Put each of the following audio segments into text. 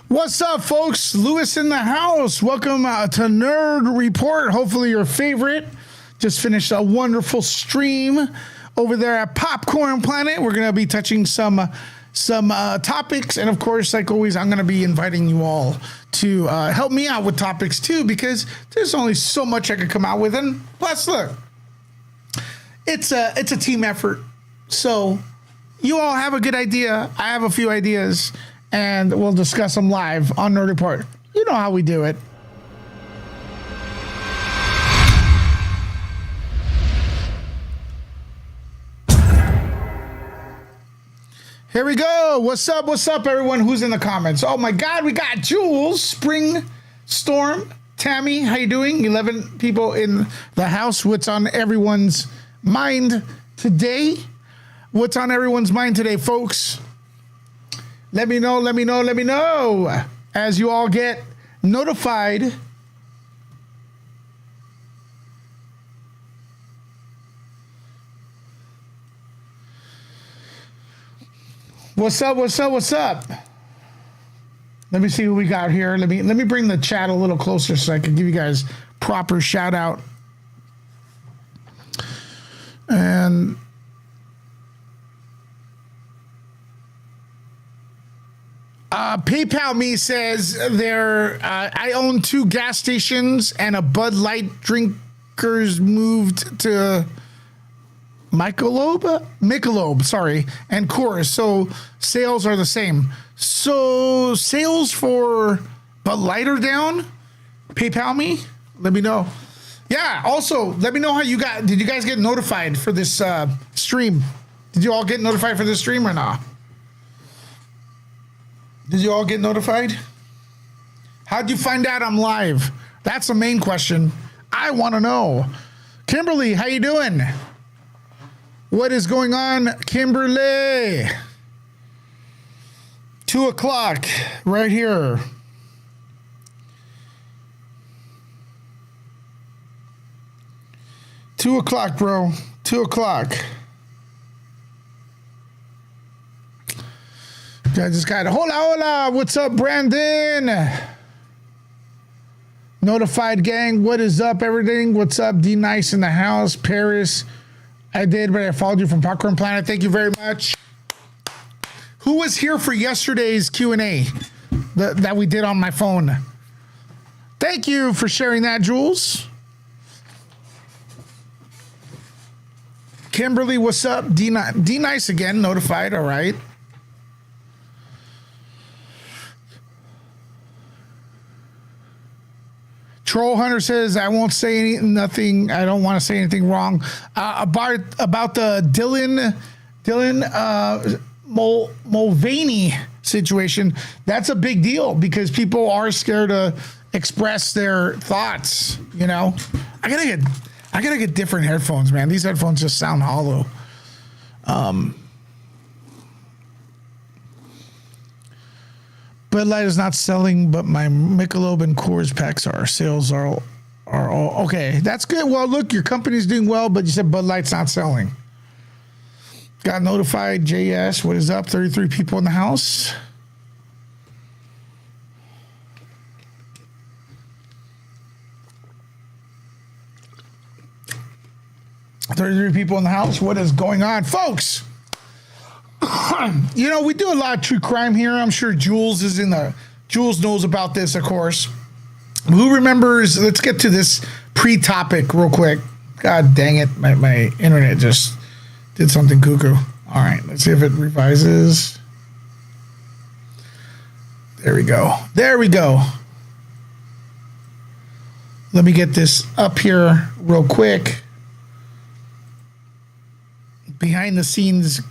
What's up, folks? Lewis in the house. Welcome to Nerd Report. Hopefully your favorite. Just finished a wonderful stream over there at Popcorn Planet. We're going to be touching some topics. And of course, like always, I'm going to be inviting you all to help me out with topics too, because there's only so much I could come out with. And plus, look, it's a team effort. So you all have a good idea. I have a few ideas. And we'll discuss them live on Nerd Report. You know how we do it. Here we go. What's up, everyone who's in the comments? Oh my God, we got Jules, Spring, Storm, Tammy. How you doing? 11 people in the house. What's on everyone's mind today? What's on everyone's mind today, folks? Let me know as you all get notified. What's up? Let me see who we got here. Let me bring the chat a little closer so I can give you guys proper shout out. And PayPal me says I own 2 gas stations and a Bud Light drinkers moved to Michelob, sorry, and Coors. So sales are the same. So sales for Bud Light are down. PayPal me. Let me know. Yeah. Also, let me know how did you guys get notified for this stream? Did you all get notified for this stream or not? Did you all get notified? How'd you find out I'm live? That's the main question. I want to know. Kimberly, how you doing? What is going on, Kimberly? 2 o'clock, right here. Two o'clock, bro. 2 o'clock. I just got it. Hola. What's up, Brandon? Notified gang. What is up, everything? What's up? D Nice in the house. Paris. I did, but I followed you from Popcorn Planet. Thank you very much. Who was here for yesterday's Q&A that we did on my phone? Thank you for sharing that, Jules. Kimberly, what's up? D Nice again. Notified. All right. Troll Hunter says, I won't say nothing. I don't want to say anything wrong about the Dylan Mulvaney situation. That's a big deal because people are scared to express their thoughts. You know, I gotta get different headphones, man. These headphones just sound hollow. Bud Light is not selling, but my Michelob and Coors packs are. Sales are all okay. That's good. Well, look, your company's doing well, but you said Bud Light's not selling. Got notified. JS, what is up? 33 people in the house. People in the house. What is going on, folks? You know, we do a lot of true crime here. I'm sure Jules knows about this, of course. Who remembers? Let's get to this pre-topic real quick. God dang it. My internet just did something cuckoo. All right, let's see if it revises. There we go. Let me get this up here real quick. Behind the scenes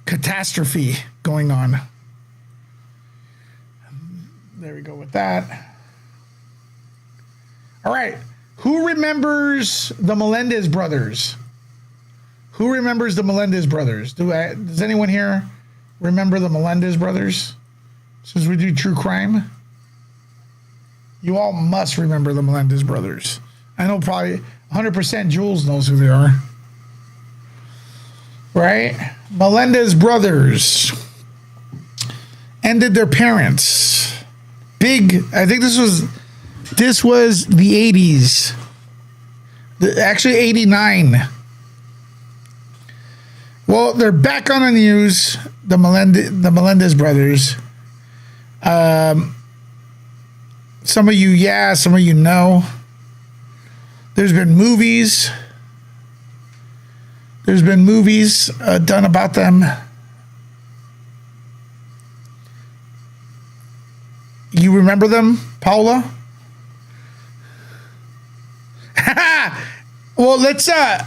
catastrophe going on. There we go with that. All right. Who remembers the Melendez brothers? Does anyone here remember the Melendez brothers? Since we do true crime, you all must remember the Melendez brothers. I know probably 100% Jules knows who they are. Right? Melendez brothers. ended their parents. Big, I think this was the 80s. Actually 89. Well, they're back on the news, the Melendez brothers. Some of you, yeah, some of you know. There's been movies. Done about them. You remember them, Paula? Well, let's set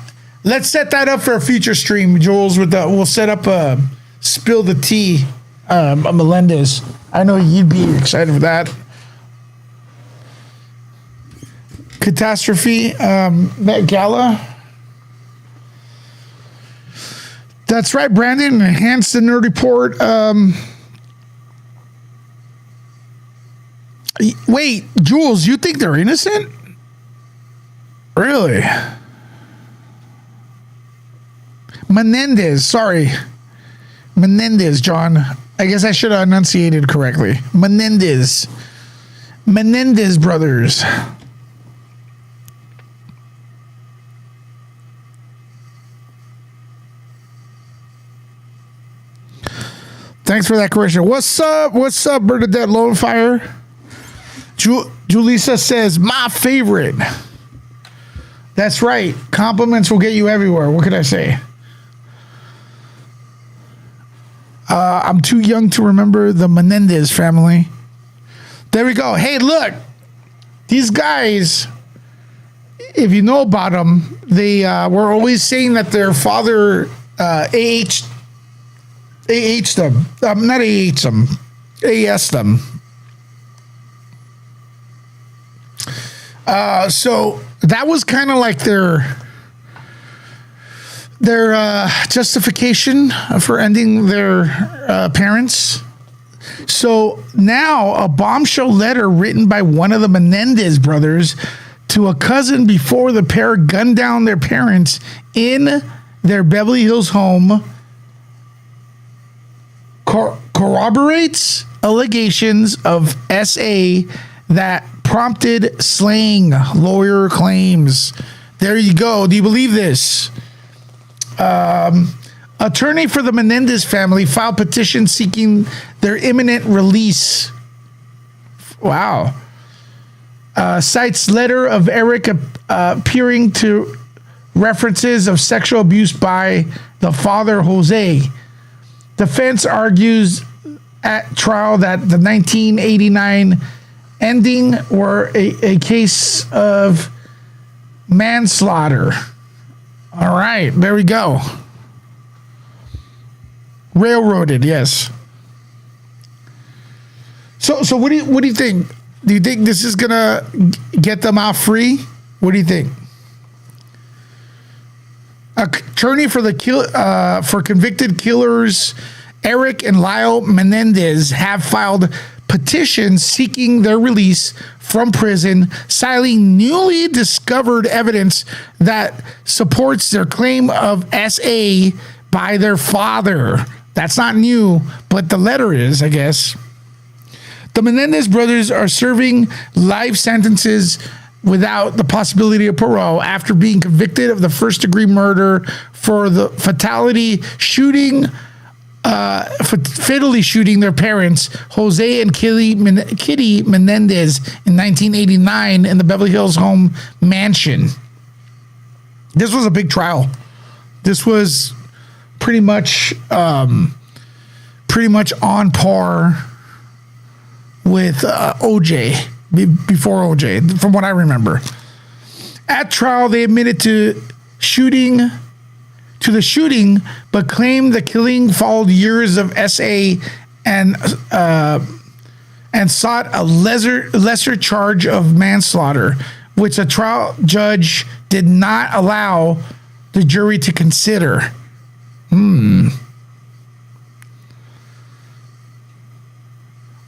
that up for a future stream, Jules. We'll set up a spill the tea, Melendez. I know you'd be excited for that. Catastrophe, Met Gala. That's right, Brandon. Enhance the Nerd Report. Wait, Jules, you think they're innocent? Really? Menendez, John. I guess I should have enunciated correctly. Menendez brothers. Thanks for that correction. What's up, Bernadette Lonefire? Julissa says, my favorite. That's right. Compliments will get you everywhere. What could I say? I'm too young to remember the Menendez family. There we go. Hey, look. These guys, if you know about them, they were always saying that their father AH'd them. Not AH'd them. AS'd them. So that was kind of like their justification for ending their parents. So now a bombshell letter written by one of the Menendez brothers to a cousin before the pair gunned down their parents in their Beverly Hills home corroborates allegations of SA that prompted slaying, lawyer claims. There you go. Do you believe this? Attorney for the Menendez family filed petition seeking their imminent release. Wow. Cites letter of Eric appearing to references of sexual abuse by the father, Jose. Defense argues at trial that the 1989 ending were a case of manslaughter. All right, there we go. Railroaded, yes. So what do you think? Do you think this is gonna get them out free? What do you think? Attorney for for convicted killers Eric and Lyle Menendez have filed petitions seeking their release from prison, citing newly discovered evidence that supports their claim of SA by their father. That's not new, but the letter is, I guess. The Menendez brothers are serving life sentences without the possibility of parole after being convicted of the first-degree murder for the fatally shooting their parents, Jose and Kitty Menendez, in 1989 in the Beverly Hills home mansion. This was a big trial. This was pretty much on par with OJ, before OJ, from what I remember. At trial, they admitted to the shooting, but claimed the killing followed years of SA and sought a lesser charge of manslaughter, which a trial judge did not allow the jury to consider.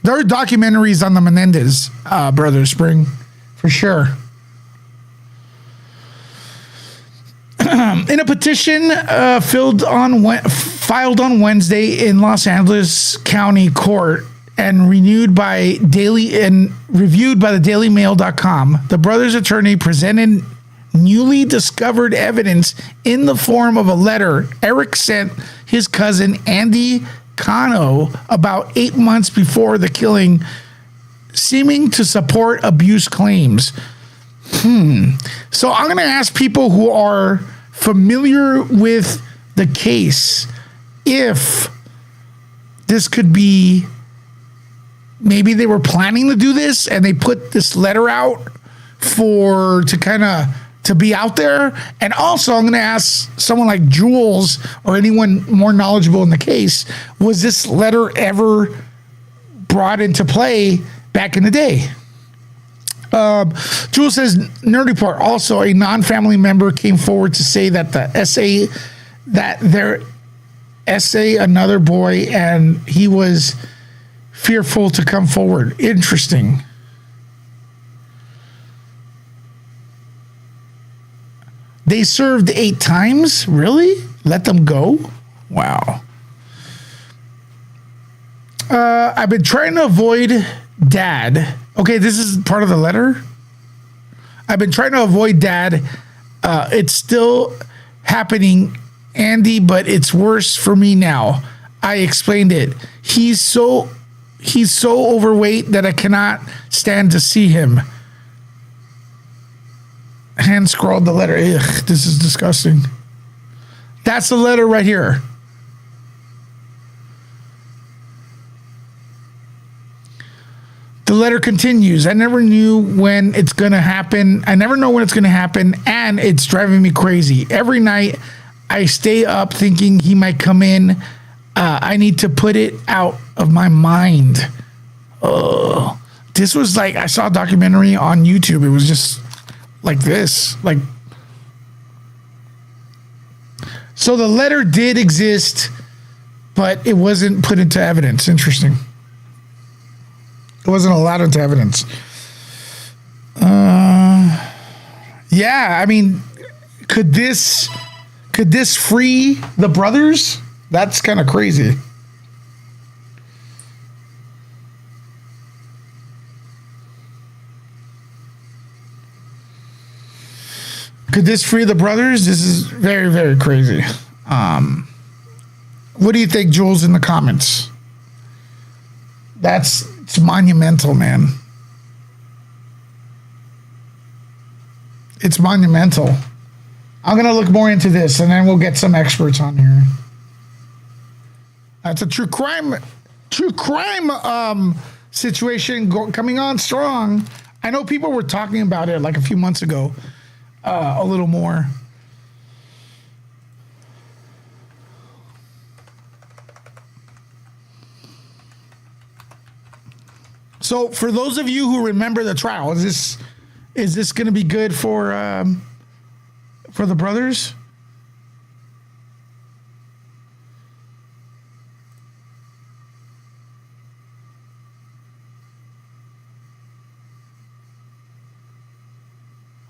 There are documentaries on the Menendez brothers, Spring, for sure. In a petition filed on Wednesday in Los Angeles County Court, and reviewed by the dailymail.com, the brothers' attorney presented newly discovered evidence in the form of a letter Eric sent his cousin Andy Cano about 8 months before the killing, seeming to support abuse claims. So I'm going to ask people who are familiar with the case if this could be, maybe they were planning to do this and they put this letter out to be out there. And also I'm going to ask someone like Jules or anyone more knowledgeable in the case, was this letter ever brought into play back in the day? Jules says, Nerd Report, also a non-family member came forward to say that their essay another boy and he was fearful to come forward. Interesting. They served 8 times? Really? Let them go? Wow. I've been trying to avoid Dad. Okay, this is part of the letter. I've been trying to avoid Dad. It's still happening, Andy, but it's worse for me now. I explained it. He's so overweight that I cannot stand to see him. Hand scrawled the letter. Ugh, this is disgusting. That's the letter right here. The letter continues. I never knew when it's going to happen. I never know when it's going to happen, and it's driving me crazy. Every night, I stay up thinking he might come in. I need to put it out of my mind. This was like, I saw a documentary on YouTube. It was just like this. So the letter did exist, but it wasn't put into evidence. Interesting. It wasn't allowed into evidence. Yeah, I mean, could this free the brothers? That's kind of crazy. Could this free the brothers? This is very, very crazy. What do you think, Jules, in the comments? It's monumental, man. It's monumental. I'm going to look more into this, and then we'll get some experts on here. That's a true crime situation coming on strong. I know people were talking about it like a few months ago, a little more. So, for those of you who remember the trial, is this going to be good for the brothers?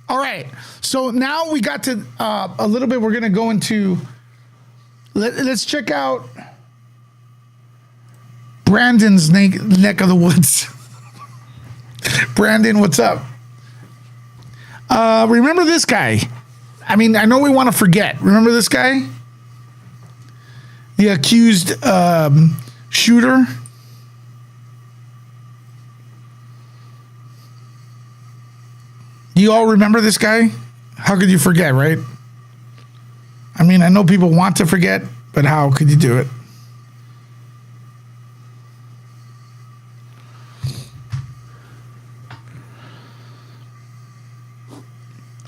All right. So now we got to a little bit. We're going to go into. Let's check out Brandon's neck of the woods. Brandon, what's up? Remember this guy? I mean, I know we want to forget. Remember this guy? The accused shooter? You all remember this guy? How could you forget, right? I mean, I know people want to forget, but how could you do it?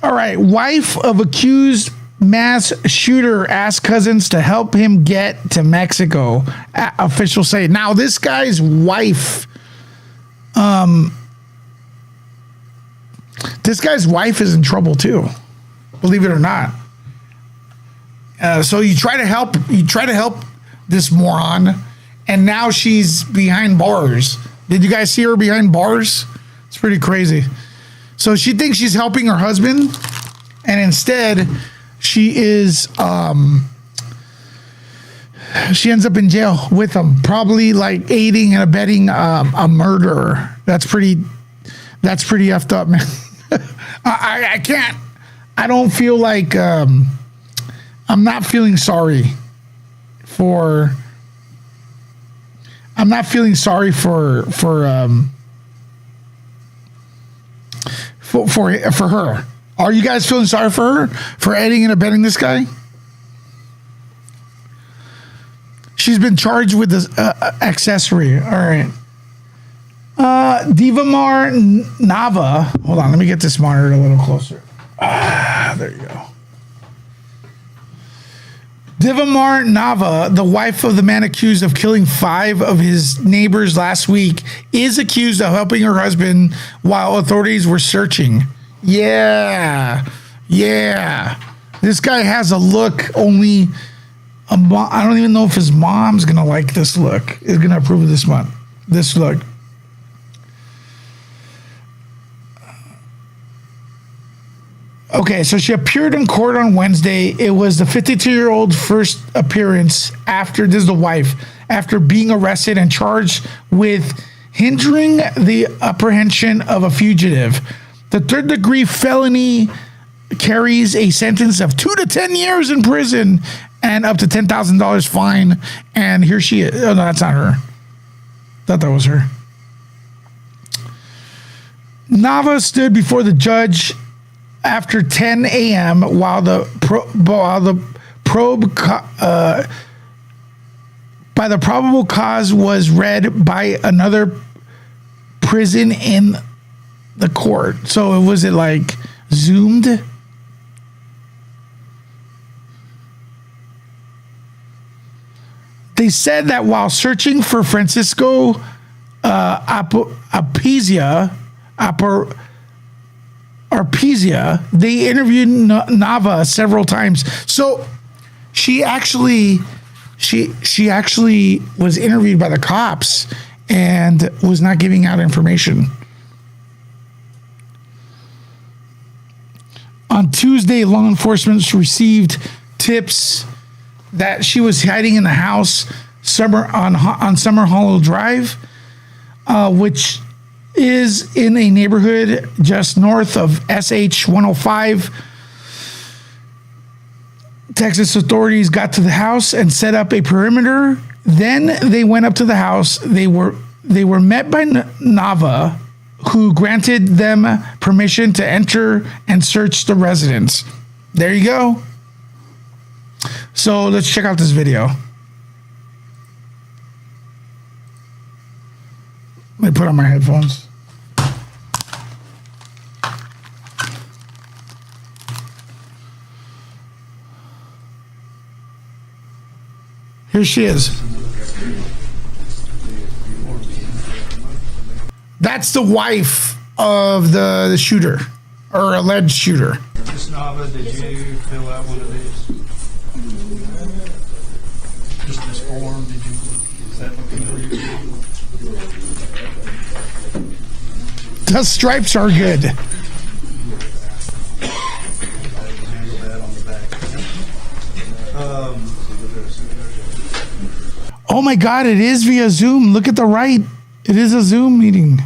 All right, wife of accused mass shooter asks cousins to help him get to Mexico. Officials say. Now, this guy's wife, is in trouble too. Believe it or not. So you try to help this moron, and now she's behind bars. Did you guys see her behind bars? It's pretty crazy. So she thinks she's helping her husband, and instead she is She ends up in jail with him, probably like aiding and abetting a murder. That's pretty effed up, man. I can't. I don't feel like I'm not feeling sorry for. I'm not feeling sorry for her. Are you guys feeling sorry for her for aiding and abetting this guy? She's been charged with this accessory. All right. Divamar Nava. Hold on, let me get this monitor a little closer. There you go. Divamar Nava, the wife of the man accused of killing 5 of his neighbors last week, is accused of helping her husband while authorities were searching. Yeah. This guy has a look only... I don't even know if his mom's going to like this look. Is going to approve of this look. Okay, so she appeared in court on Wednesday. It was the 52-year-old first appearance after, this is the wife, after being arrested and charged with hindering the apprehension of a fugitive. The third-degree felony carries a sentence of 2 to 10 years in prison and up to $10,000 fine. And here she is. Oh, no, that's not her. Thought that was her. Nava stood before the judge after 10 a.m. while the probe by the probable cause was read by another prison in the court. So was it like zoomed? They said that while searching for Francisco Arpizia, they interviewed Nava several times. So she actually was interviewed by the cops and was not giving out information. On Tuesday, law enforcement received tips that she was hiding in the house on Summer Hollow Drive, which is in a neighborhood just north of SH 105. Texas authorities got to the house and set up a perimeter. Then they went up to the house. They were met by Nava, who granted them permission to enter and search the residence. There you go. So let's check out this video. Let me put on my headphones. Here she is. That's the wife of the shooter, or alleged shooter. Ms. Nava, did you fill out one of these? Just this form, is that looking for you? The stripes are good. Handle that on the back. Oh my God, it is via Zoom. Look at the right. It is a Zoom meeting.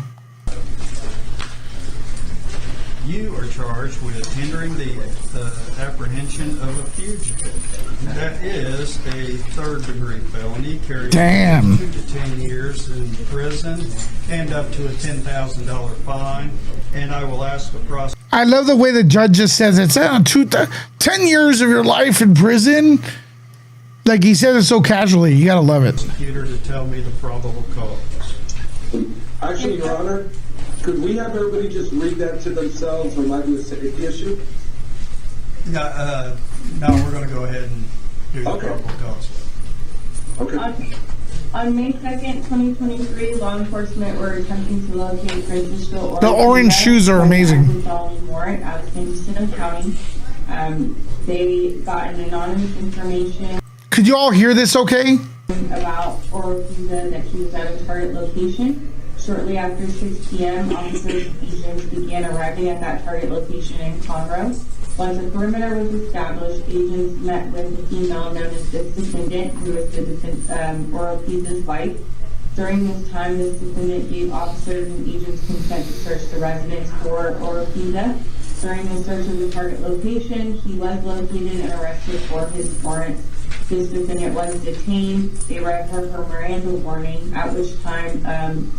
You are charged with hindering the apprehension of a fugitive. That is a third-degree felony, carrying 2 to 10 years in prison and up to a $10,000 fine. And I will ask the prosecutor. I love the way the judge just says it's 10 years of your life in prison. Like he said it so casually. You gotta love it. To tell me the probable cause. Actually, Your Honor, could we have everybody just read that to themselves? There might be a safety issue. No, we're going to go ahead and do the probable cause. Okay. On May 2nd, 2023, law enforcement were attempting to locate Francisco. The orange shoes are amazing. Warrant out of San Jacinto County. They got an anonymous information. Could you all hear this okay? About Orozco that he was at a target location. Shortly after 6 p.m., officers and agents began arriving at that target location in Conroe. Once a perimeter was established, agents met with the female known as this defendant, who is the Oroquiza's wife. During this time, this defendant gave officers and agents consent to search the residence for Oroquiza. During the search of the target location, he was located and arrested for his warrant. This defendant was detained. They read her Miranda warning, at which time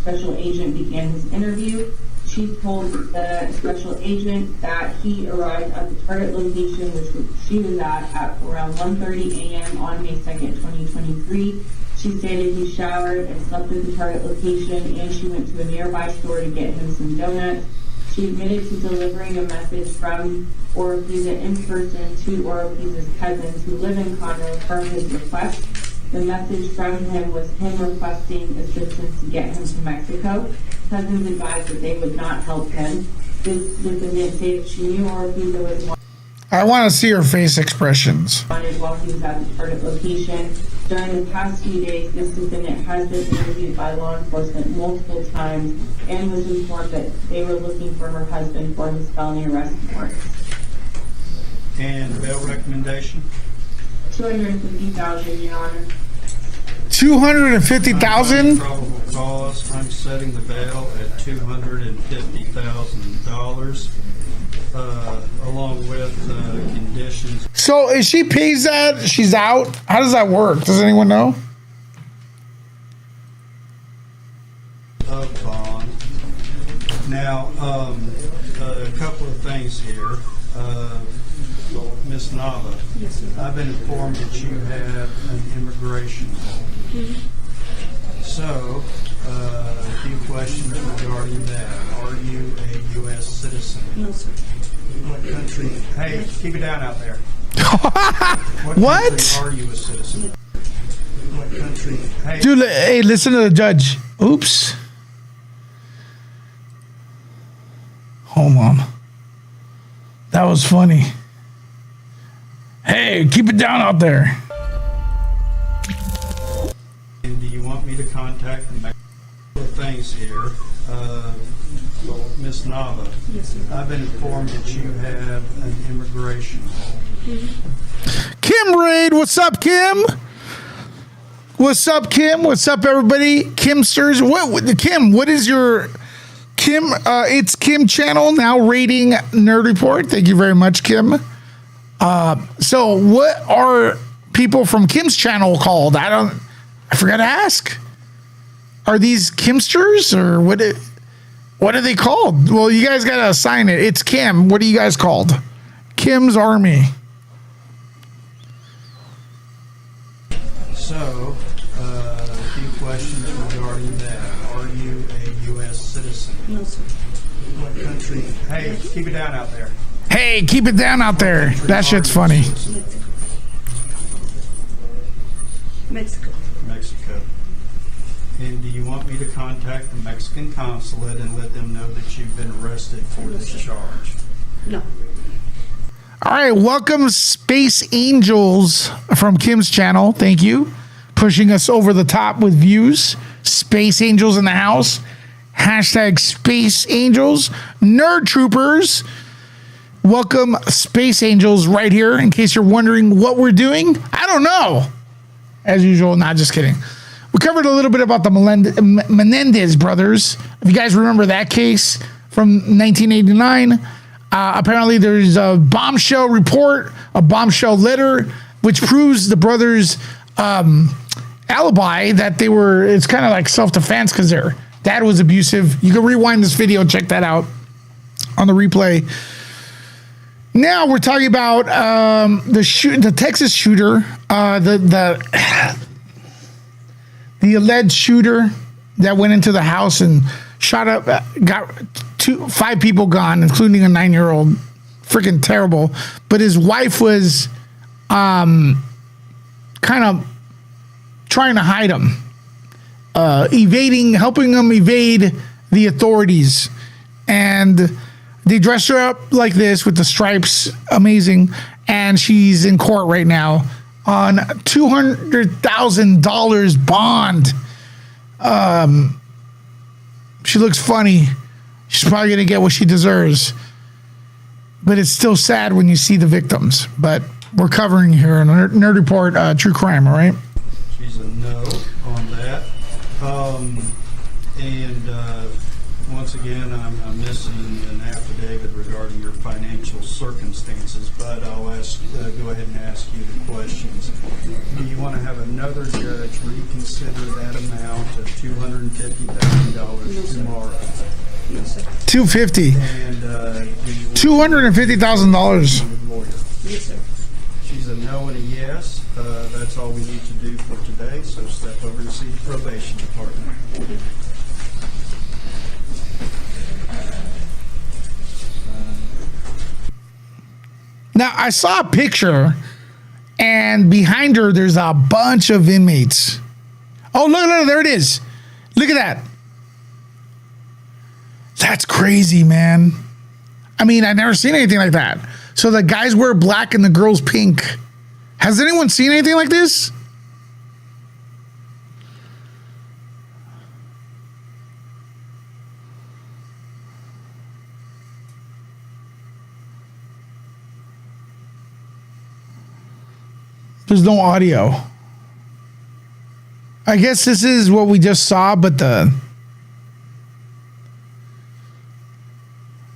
special agent began his interview. She told the special agent that he arrived at the target location, which she was at around 1:30 a.m. on May 2nd, 2023. She stated he showered and slept at the target location, and she went to a nearby store to get him some donuts. She admitted to delivering a message from Oroquiza in person to Oroquiza's cousins who live in Conroe per his request. The message from him was him requesting assistance to get him to Mexico. Cousins advised that they would not help him. This defendant stated she knew Oroquiza was I want to see her face expressions. wanted while he was at the target location. During the past few days, this defendant has been interviewed by law enforcement multiple times and was informed that they were looking for her husband for his felony arrest warrant. And bail recommendation? $250,000, Your Honor. 250,000. Probable cause. I'm setting the bail at $250,000, along with conditions So if she pays that, she's out. How does that work? Does anyone know? of bond. Now, a couple of things here. Ms. Nava, I've been informed that you have an immigration hold. So, a few questions regarding that. Are you a U.S. citizen? No, sir. What country? Hey, keep it down out there. What? Country are you a citizen? What country? Hey, Dude, hey, listen to the judge. Oops. Hold on. That was funny. Hey, keep it down out there. and do you want me to contact the Mexican? Things here. Ms. Nava, Yes, sir. I've been informed that you have an immigration hold. Kim Raid, what's up, Kim? What's up, Kim? What's up, everybody? Kimsters. Kim, what is your Kim? It's Kim channel now rating Nerd Report. Thank you very much, Kim. So what are people from Kim's channel called? I forgot to ask. Are these Kimsters or what are they called? Well, you guys got to assign it. It's Kim. What are you guys called? Kim's Army. So, a few questions regarding that. Are you a U.S. citizen? No, sir. What country? Hey, keep it down out there. Hey, keep it down out there. That shit's funny. Mexico. Mexico. And do you want me to contact the Mexican consulate and let them know that you've been arrested for this charge? No. All right, welcome Space Angels from Kim's channel. Thank you. Pushing us over the top with views. Space Angels in the house. Hashtag Space Angels. Nerd Troopers. Welcome Space Angels right here. In case you're wondering what we're doing, I don't know. As usual, not just kidding. We covered a little bit about the Menendez brothers. If you guys remember that case from 1989, apparently there's a bombshell report, a bombshell letter, which proves the brothers' alibi that they were, it's kind of like self-defense because their dad was abusive. You can rewind this video and check that out on the replay. Now we're talking about the Texas shooter, the alleged shooter that went into the house and shot up, got 5 people gone, including a 9-year-old. Freaking terrible. But his wife was kind of trying to hide him, helping him evade the authorities. And they dressed her up like this with the stripes, amazing. And she's in court right now on $200,000 bond. She looks funny. She's probably gonna get what she deserves. but it's still sad when you see the victims. But we're covering here on Nerd Report True Crime, all right? She's a no on that. Once again, I'm missing an affidavit regarding your financial circumstances, but I'll go ahead and ask you the questions. Do you want to have another judge reconsider that amount of $250,000 tomorrow? Yes, sir. $250,000. And $250,000. lawyer? Yes, sir. She's a no and a yes. That's all we need to do for today, so step over to see the probation department. Now, I saw a picture, and behind her, there's a bunch of inmates. Oh, look, there it is. Look at that. That's crazy, man. I mean, I've never seen anything like that. So the guys wear black and the girls pink. Has anyone seen anything like this? There's no audio. I guess this is what we just saw, but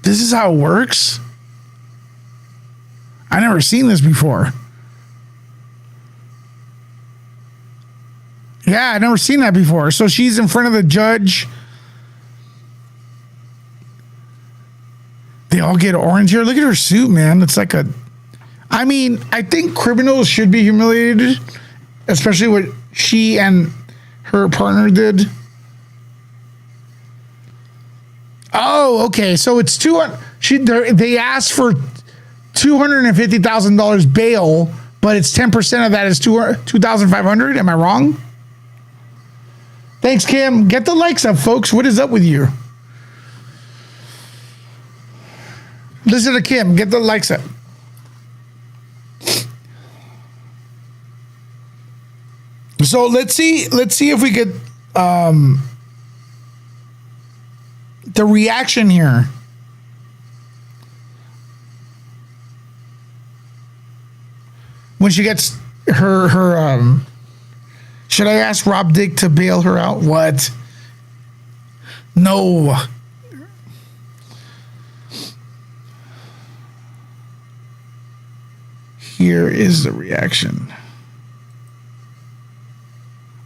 this is how it works? I never seen this before. Yeah, I never seen that before. So she's in front of the judge. They all get orange here. Look at her suit, man. It's like a... I mean, I think criminals should be humiliated, especially what she and her partner did. Oh, okay. So it's they asked for $250,000 bail, but it's 10% of that is $2,500. Am I wrong? Thanks, Kim. Get the likes up, folks. What is up with you? Listen to Kim. Get the likes up. So let's see if we get the reaction here. When she gets her should I ask Rob Dick to bail her out? What? No. Here is the reaction.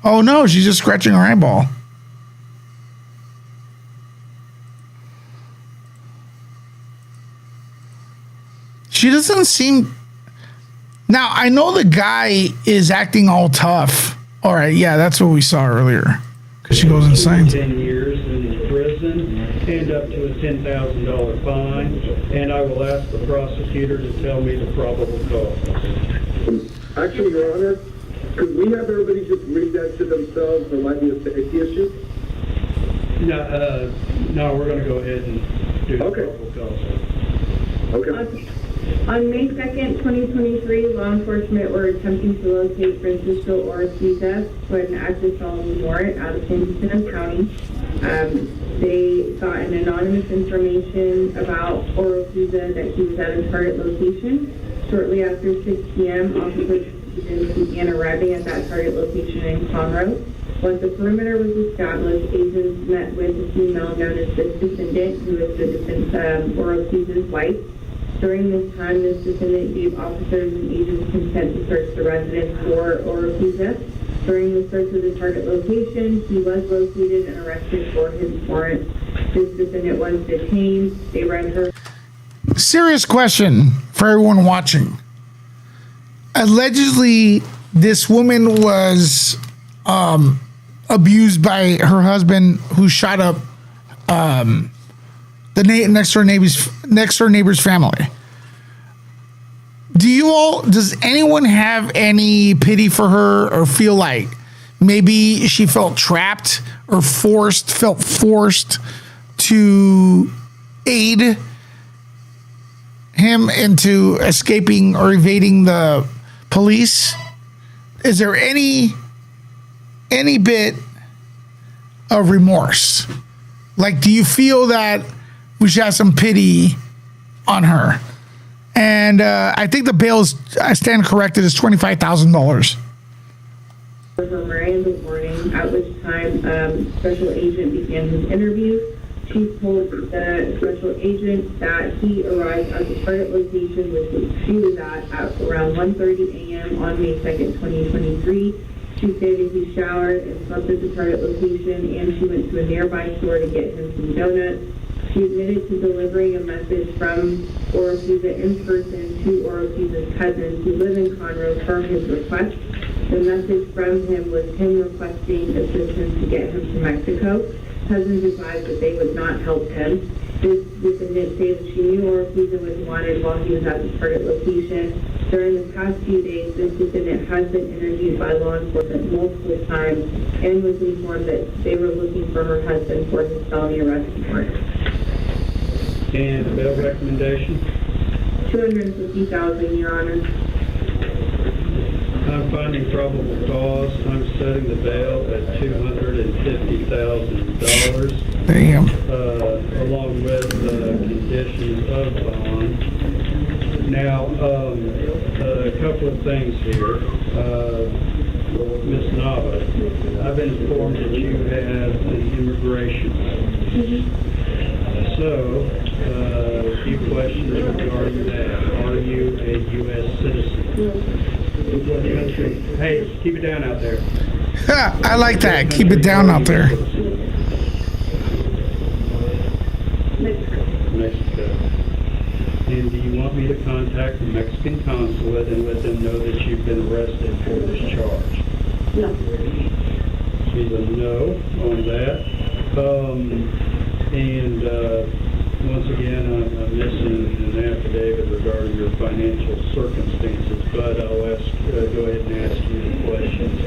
Oh no, she's just scratching her eyeball. She doesn't seem... Now, I know the guy is acting all tough. All right, yeah, that's what we saw earlier. Because she goes inside. 10 years in prison and up to a $10,000 fine. And I will ask the prosecutor to tell me the probable cause. Actually, Your Honor, could we have everybody just read that to themselves? There might be a safety issue. No, we're going to go ahead and do the probable cause. Okay. On May 2nd, 2023, law enforcement were attempting to locate Francisco Ortiz for an active felony warrant out of San Jacinto County. They got an anonymous information about Ortiz that he was at a target location. Shortly after 6 p.m., officers began arriving at that target location in Conroe. Once the perimeter was established, agents met with a female known as the defendant, who is the Ortiz's wife. During this time, this defendant gave officers and agents consent to search the residence for Ortiz. During the search of the target location, he was located and arrested for his warrant. This defendant was detained. They read her. Serious question for everyone watching. Allegedly, this woman was abused by her husband, who shot up the next door neighbor's family. Does anyone have any pity for her, or feel like maybe she felt trapped or felt forced to aid him into escaping or evading the police? Is there any bit of remorse? Like, do you feel that we should have some pity on her? And I think the bail is, I stand corrected, is $25,000. For Miranda warning, at which time Special Agent began his interview. She told the Special Agent that he arrived at the target location, which she was at around 1:30 a.m. on May 2nd, 2023. She stated he showered and slept at the target location, and she went to a nearby store to get him some donuts. She admitted to delivering a message from Oroquiza in person to Oroquiza's cousins who live in Conroe per his request. The message from him was him requesting assistance to get him to Mexico. Cousins advised that they would not help him. This defendant stated she knew Oroquiza was wanted while he was at the target location. During the past few days, this defendant has been interviewed by law enforcement multiple times and was informed that they were looking for her husband for his felony arrest warrant. And the bail recommendation? $250,000, Your Honor. I'm finding probable cause. I'm setting the bail at $250,000. Damn. Along with conditions of bond. Now, a couple of things here. Ms. Nava, I've been informed that you have an immigration. So, a few questions regarding that. Are you a U.S. citizen? What country? Hey, keep it down out there. I like that. Keep it down out there. Mexico. And do you want me to contact the Mexican consulate and let them know that you've been arrested for this charge? No. She's a no on that. Once again, I'm missing an affidavit regarding your financial circumstances, but I'll go ahead and ask you the questions.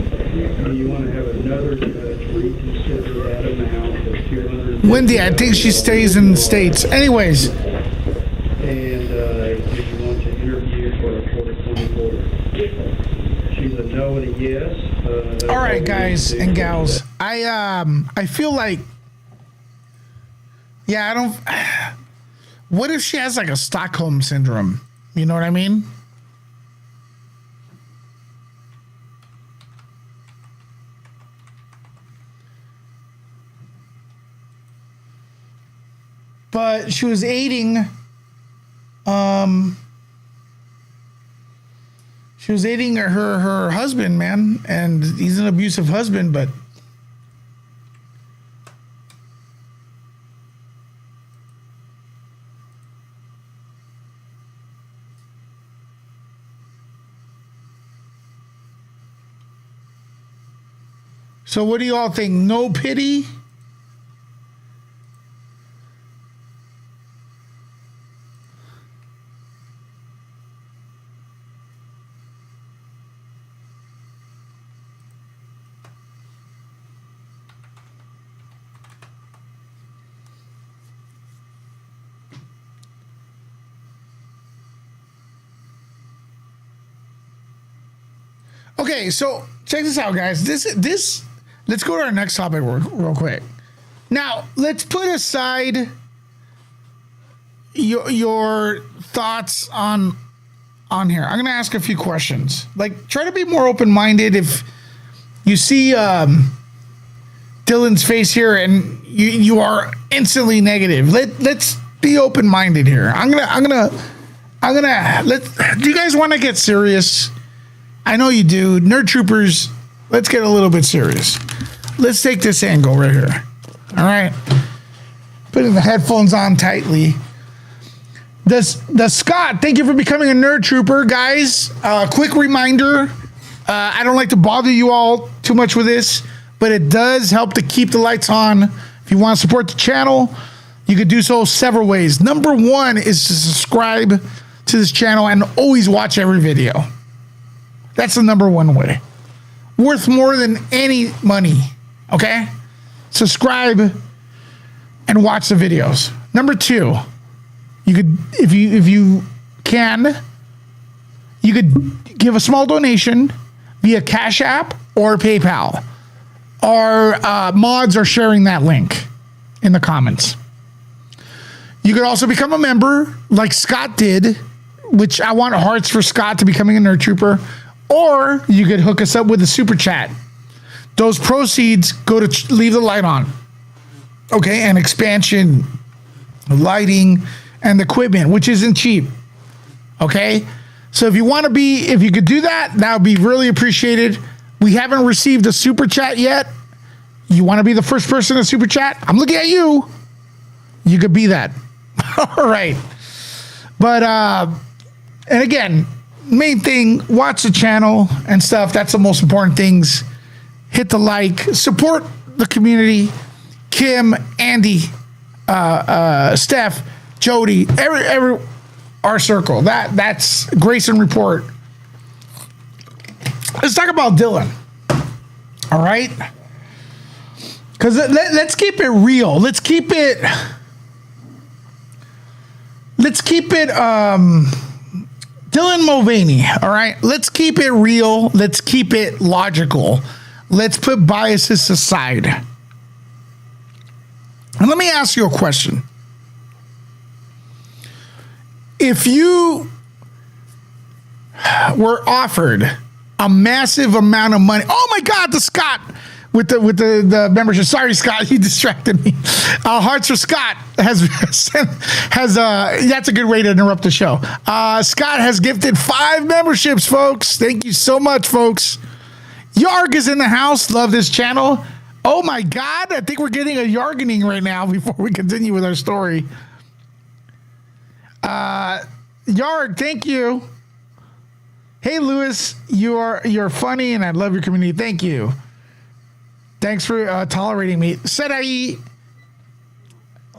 Do you want to have another judge reconsider that amount of $200,000? Wendy, I think she stays in the States. Anyways. And do you want to interview for a court-appointed order? She's a no and a yes. All right, guys and gals. I feel like, yeah, I don't. What if she has like a Stockholm syndrome? You know what I mean? But she was aiding. She was aiding her husband, man, and he's an abusive husband, but. So what do you all think? No pity? Okay, so check this out, guys. This let's go to our next topic real quick. Now, let's put aside your thoughts on here. I'm going to ask a few questions. Like, try to be more open-minded. If you see Dylan's face here and you are instantly negative, let's be open-minded here. I'm gonna do you guys want to get serious? I know you do. Nerd Troopers, let's get a little bit serious. Let's take this angle right here. All right. Putting the headphones on tightly. The Scott, thank you for becoming a Nerd Trooper. Guys, quick reminder. I don't like to bother you all too much with this, but it does help to keep the lights on. If you want to support the channel, you could do so several ways. Number one is to subscribe to this channel and always watch every video. That's the number one way. Worth more than any money. Okay? Subscribe and watch the videos. Number two, you could, if you can, you could give a small donation via Cash App or PayPal. Our mods are sharing that link in the comments. You could also become a member like Scott did which I want hearts for Scott to becoming a nerd trooper, or you could hook us up with a super chat. Those proceeds go to leave the light on. Okay, and expansion, lighting, and equipment, which isn't cheap. Okay, so if you could do that, that would be really appreciated. We haven't received a super chat yet. You want to be the first person to super chat? I'm looking at you. You could be that. All right. But, and again, main thing, watch the channel and stuff. That's the most important things. Hit the like, support the community. Kim, Andy, Steph, Jody, every our circle. That's Grayson Report. Let's talk about Dylan. All right? Because let's keep it real. Let's keep it Dylan Mulvaney, all right? Let's keep it real. Let's keep it logical. Let's put biases aside. And let me ask you a question. If you were offered a massive amount of money, oh my God, the Scott with the membership. Sorry, Scott, you distracted me. Hearts for Scott has that's a good way to interrupt the show. Scott has gifted 5 memberships, folks. Thank you so much, folks. Yarg is in the house. Love this channel. Oh my God, I think we're getting a yargening right now before we continue with our story. Yarg, thank you. Hey, Lewis, you're funny and I love your community. Thank you. Thanks for tolerating me. Sadai,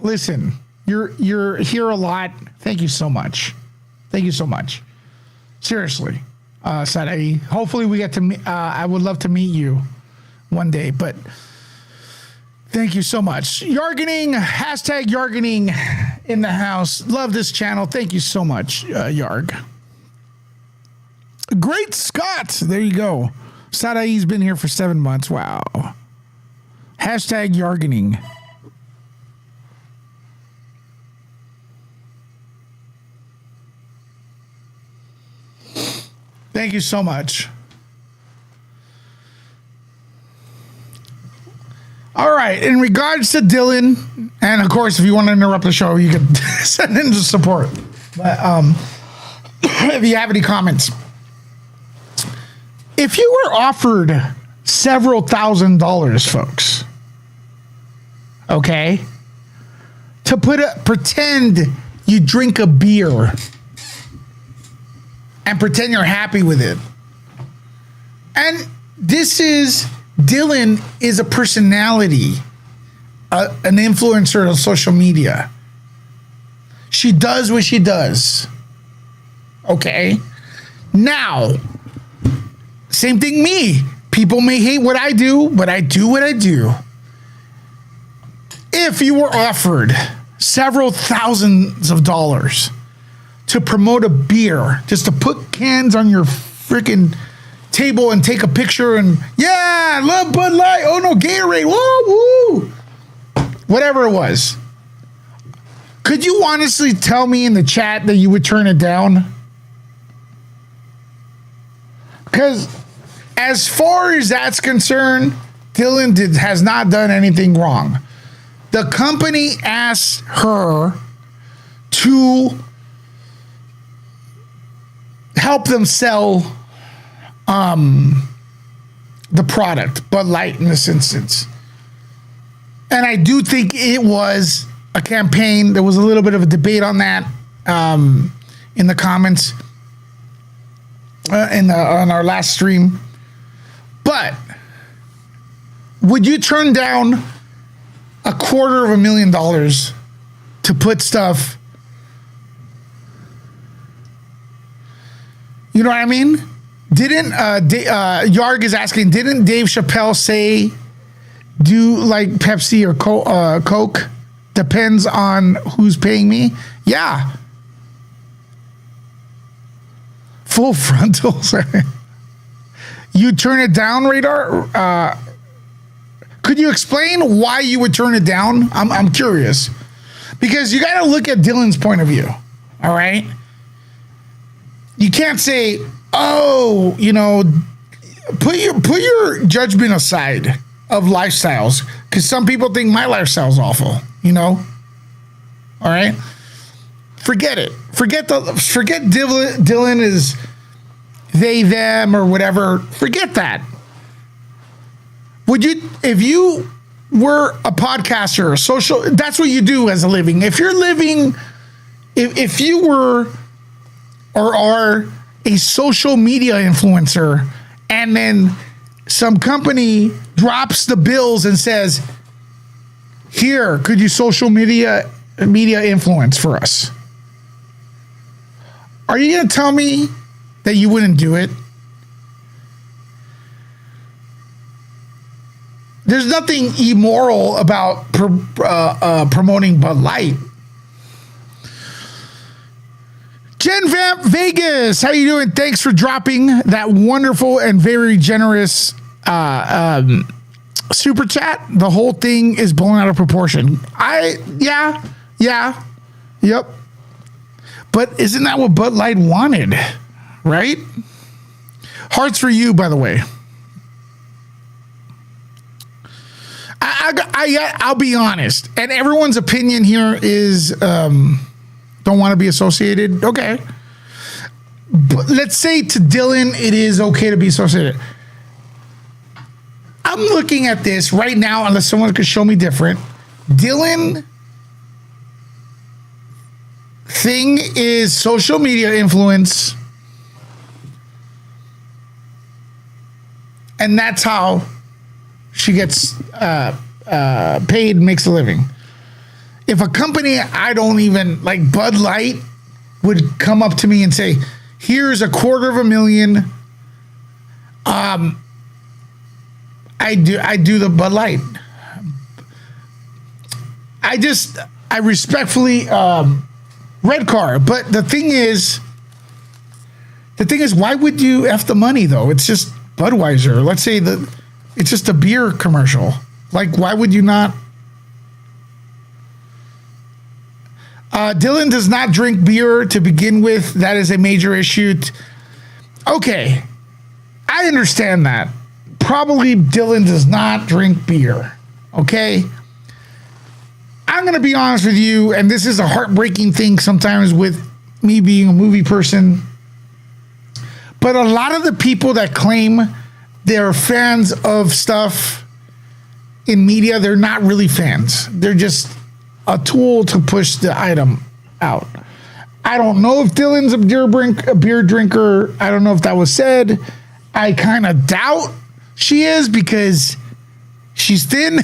listen, you're here a lot. Thank you so much. Thank you so much. Seriously, Sadai. Hopefully we get to meet. I would love to meet you one day, but thank you so much. Yargening, hashtag Yargening in the house. Love this channel. Thank you so much, Yarg. Great Scott. There you go. Sadai's been here for 7 months. Wow. Hashtag Yargening. Thank you so much. All right. In regards to Dylan, and of course, if you want to interrupt the show, you can send in the support. But if you have any comments, if you were offered several $1,000s, folks, okay, to pretend you drink a beer and pretend you're happy with it, and Dylan is a personality, an influencer on social media. She does what she does. Okay, now. Same thing me. People may hate what I do, but I do what I do. If you were offered several thousands of dollars to promote a beer, just to put cans on your freaking table and take a picture and, yeah, I love Bud Light. Oh, no, Gatorade. Woo, woo. Whatever it was. Could you honestly tell me in the chat that you would turn it down? Because as far as that's concerned, Dylan has not done anything wrong. The company asked her to help them sell the product, Bud Light in this instance. And I do think it was a campaign. There was a little bit of a debate on that in the comments on our last stream. But would you turn down $250,000 to put stuff? You know what I mean? Didn't Yarg is asking? Didn't Dave Chappelle say, "Do like Pepsi or Coke? Depends on who's paying me." Yeah. Full frontals. You turn it down, Radar? Could you explain why you would turn it down? I'm curious. Because you got to look at Dylan's point of view. All right? you can't say, oh, you know, put your judgment aside of lifestyles, because some people think my lifestyle's awful, you know. All right, forget it. Forget Dylan is they, them, or whatever. Forget that. Would you, if you were a podcaster, a social, that's what you do as a living. If you're living, if you were or are a social media influencer, and then some company drops the bills and says, here, could you social media influence for us? Are you going to tell me that you wouldn't do it? There's nothing immoral about promoting Bud Light. Jen Vamp Vegas, how you doing? Thanks for dropping that wonderful and very generous super chat. The whole thing is blown out of proportion. Yep. But isn't that what Bud Light wanted, right? Hearts for you, by the way. I'll be honest, and everyone's opinion here is don't want to be associated. Okay, but let's say to Dylan, it is okay to be associated. I'm looking at this right now, unless someone could show me different. Dylan thing is social media influence, and that's how she gets paid, makes a living. If a company I don't even like, Bud Light, would come up to me and say, here's $250,000, I do the Bud Light. I respectfully red card. But the thing is, why would you F the money though? It's just Budweiser. Let's say that it's just a beer commercial. Like, why would you not? Dylan does not drink beer to begin with. That is a major issue. Okay, I understand that. Probably Dylan does not drink beer. Okay? I'm going to be honest with you, and this is a heartbreaking thing sometimes with me being a movie person. But a lot of the people that claim they're fans of stuff in media, they're not really fans. They're just a tool to push the item out. I don't know if Dylan's a beer drinker. I don't know if that was said. I kind of doubt she is, because she's thin.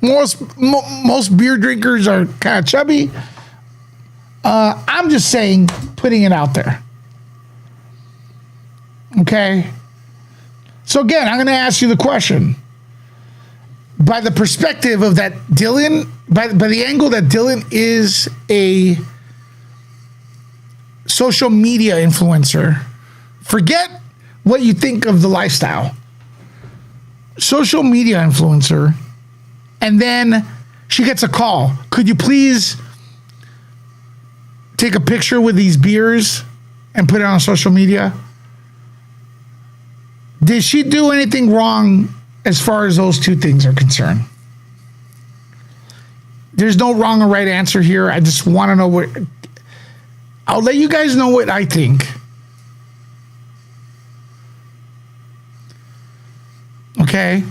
most beer drinkers are kind of chubby. I'm just saying, putting it out there. Okay. So again, I'm going to ask you the question. By the perspective of that Dylan, by the angle that Dylan is a social media influencer, forget what you think of the lifestyle. Social media influencer, and then she gets a call. Could you please take a picture with these beers and put it on social media? Did she do anything wrong as far as those two things are concerned? There's no wrong or right answer here. I just want to know what. I'll let you guys know what I think. Okay.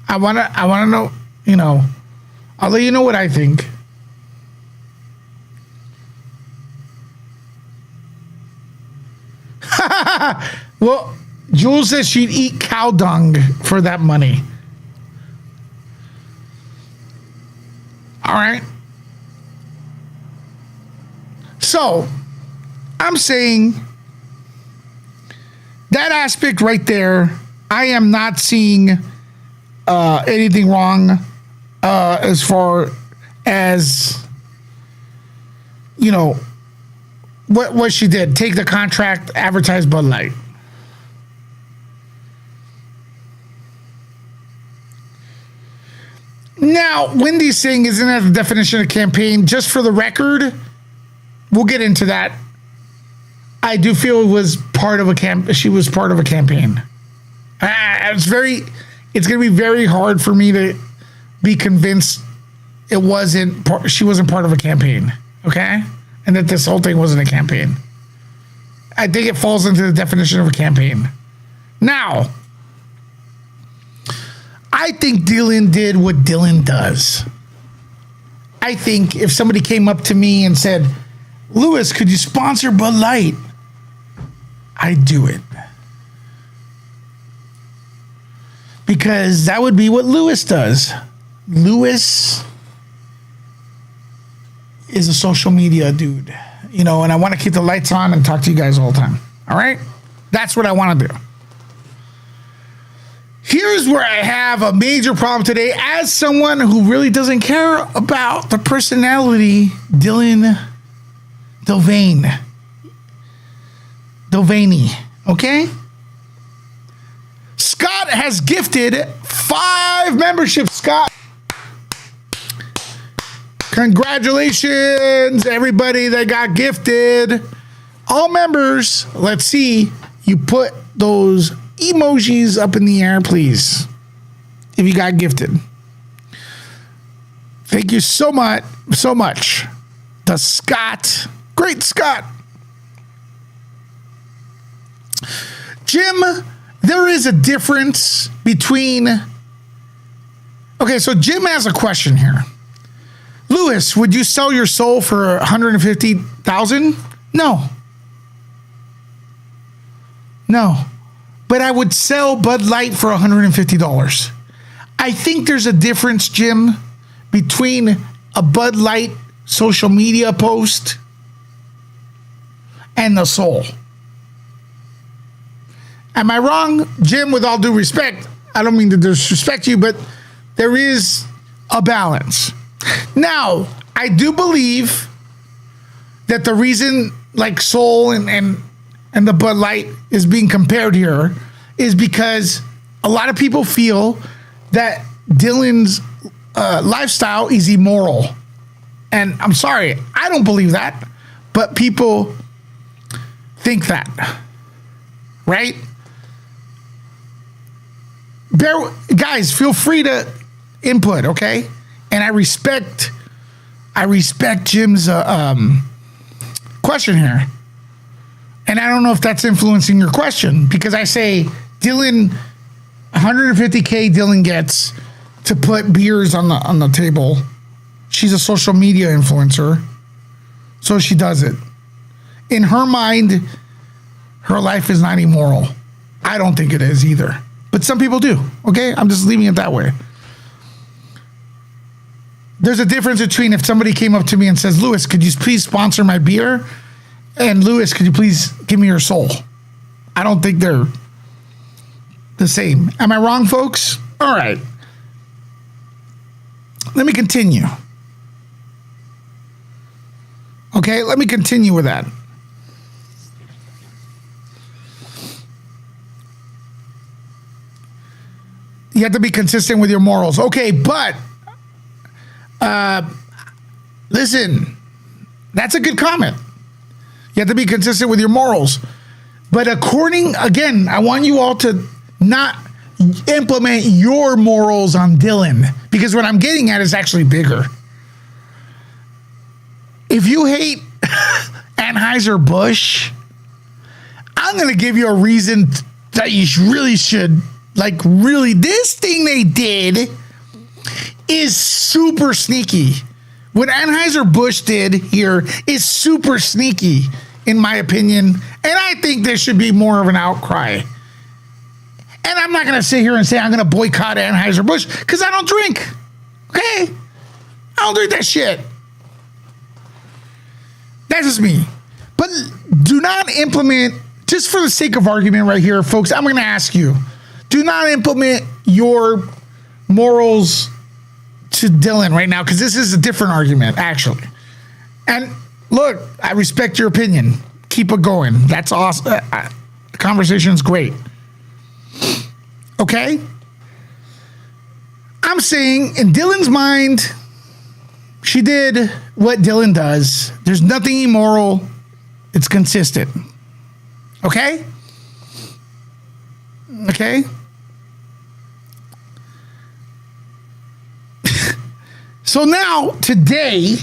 I wanna know, you know, I'll let you know what I think. Well, Jules says she'd eat cow dung for that money. All right. So, I'm saying that aspect right there, I am not seeing anything wrong as far as, you know, what she did. Take the contract, advertise Bud Light. Now, Wendy's saying isn't that the definition of campaign? Just for the record, we'll get into that. I do feel it was part of a she was part of a campaign. It's going to be very hard for me to be convinced she wasn't part of a campaign, okay? And that this whole thing wasn't a campaign. I think it falls into the definition of a campaign. Now, I think Dylan did what Dylan does. I think if somebody came up to me and said, Lewis, could you sponsor Bud Light? I'd do it. Because that would be what Lewis does. Lewis is a social media dude, you know, and I want to keep the lights on and talk to you guys all the time. All right? That's what I want to do. Here's where I have a major problem today as someone who really doesn't care about the personality Dylan Mulvaney, okay? Scott has gifted 5 memberships. Scott, congratulations, everybody that got gifted. All members, let's see, you put those emojis up in the air, please, if you got gifted. Thank you so much, to Scott. Great Scott. Jim, there is a difference between... Okay, so Jim has a question here. Lewis, would you sell your soul for $150,000? No. But I would sell Bud Light for $150. I think there's a difference, Jim, between a Bud Light social media post and the soul. Am I wrong? Jim, with all due respect, I don't mean to disrespect you, but there is a balance. Now, I do believe that the reason like soul and the Bud Light is being compared here is because a lot of people feel that Dylan's lifestyle is immoral. And I'm sorry, I don't believe that, but people think that, right? Guys, feel free to input, okay? And I respect Jim's question here. And I don't know if that's influencing your question, because I say Dylan, $150K Dylan gets to put beers on the table. She's a social media influencer, so she does it. In her mind, her life is not immoral. I don't think it is either. But some people do, okay? I'm just leaving it that way. There's a difference between if somebody came up to me and says, Lewis, could you please sponsor my beer? And Lewis, could you please give me your soul? I don't think they're the same. Am I wrong, folks? All right. Let me continue. Okay, let me continue with that. You have to be consistent with your morals. Okay, but listen, that's a good comment. You have to be consistent with your morals. But again, I want you all to not implement your morals on Dylan, because what I'm getting at is actually bigger. If you hate Anheuser-Busch, I'm going to give you a reason that you really should. Like, really, this thing they did is super sneaky. What Anheuser-Busch did here is super sneaky, in my opinion. And I think there should be more of an outcry. And I'm not going to sit here and say I'm going to boycott Anheuser-Busch, because I don't drink. Okay? I don't drink that shit. That's just me. But do not implement, just for the sake of argument right here, folks, I'm going to ask you, do not implement your morals to Dylan right now, because this is a different argument, actually. And look, I respect your opinion. Keep it going. That's awesome. The conversation's great. Okay? I'm saying in Dylan's mind, she did what Dylan does. There's nothing immoral. It's consistent. Okay? Okay? So now, today,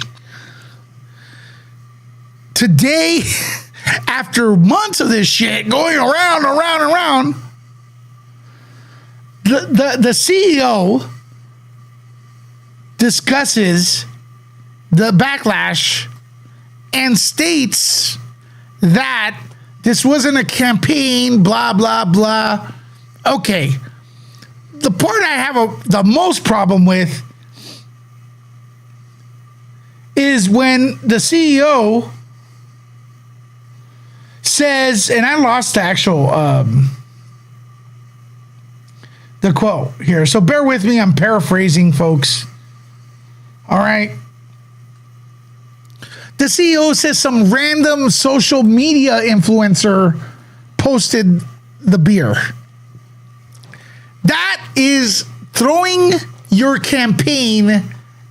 after months of this shit going around, the CEO discusses the backlash and states that this wasn't a campaign, blah, blah, blah. Okay. The part I have the most problem with is when the CEO says, and I lost the actual, the quote here. So bear with me. I'm paraphrasing, folks. All right. The CEO says some random social media influencer posted the beer. That is throwing your campaign,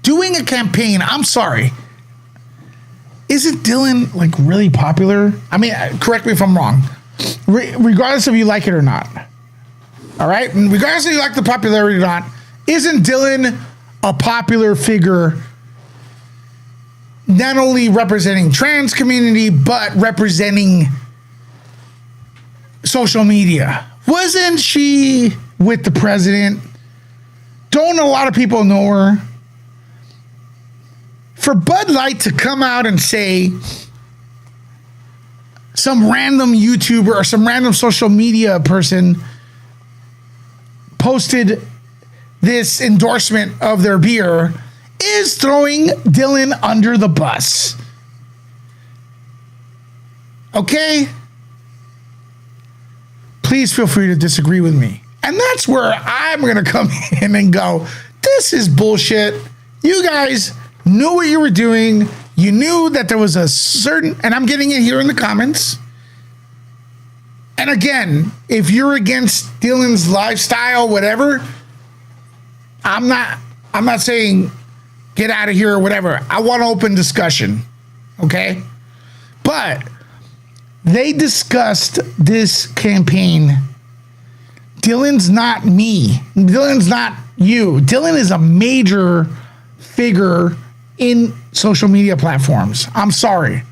doing a campaign. I'm sorry. Isn't Dylan like really popular? I mean, correct me if I'm wrong. Regardless if you like it or not. All right? And regardless if you like the popularity or not, isn't Dylan a popular figure, not only representing trans community, but representing social media? Wasn't she with the president? Don't a lot of people know her? For Bud Light to come out and say some random YouTuber or some random social media person posted this endorsement of their beer is throwing Dylan under the bus. Okay? Please feel free to disagree with me. And that's where I'm going to come in and go, this is bullshit. You guys knew what you were doing. You knew that there was a certain, and I'm getting it here in the comments. And again, if you're against Dylan's lifestyle, whatever, I'm not saying get out of here or whatever. I want an open discussion. Okay? But they discussed this campaign. Dylan's not me. Dylan's not you. Dylan is a major figure in social media platforms. I'm sorry.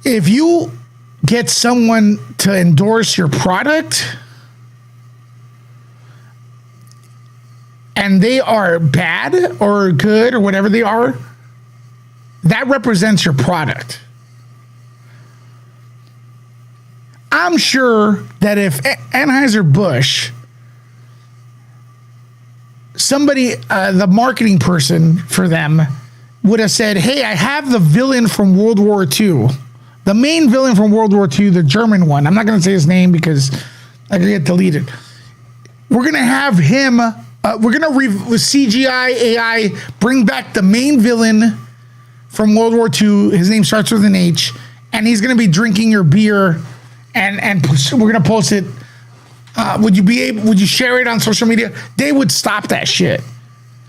If you get someone to endorse your product and they are bad or good or whatever they are, that represents your product. I'm sure that if Anheuser-Busch, somebody, the marketing person for them would have said, hey, I have the villain from World War II. The main villain from World War II, the German one. I'm not going to say his name because I could get deleted. We're going to have him, we're going to, with CGI, AI, bring back the main villain from World War II. His name starts with an H. And he's going to be drinking your beer. And we're going to post it. Would you share it on social media? They would stop that shit.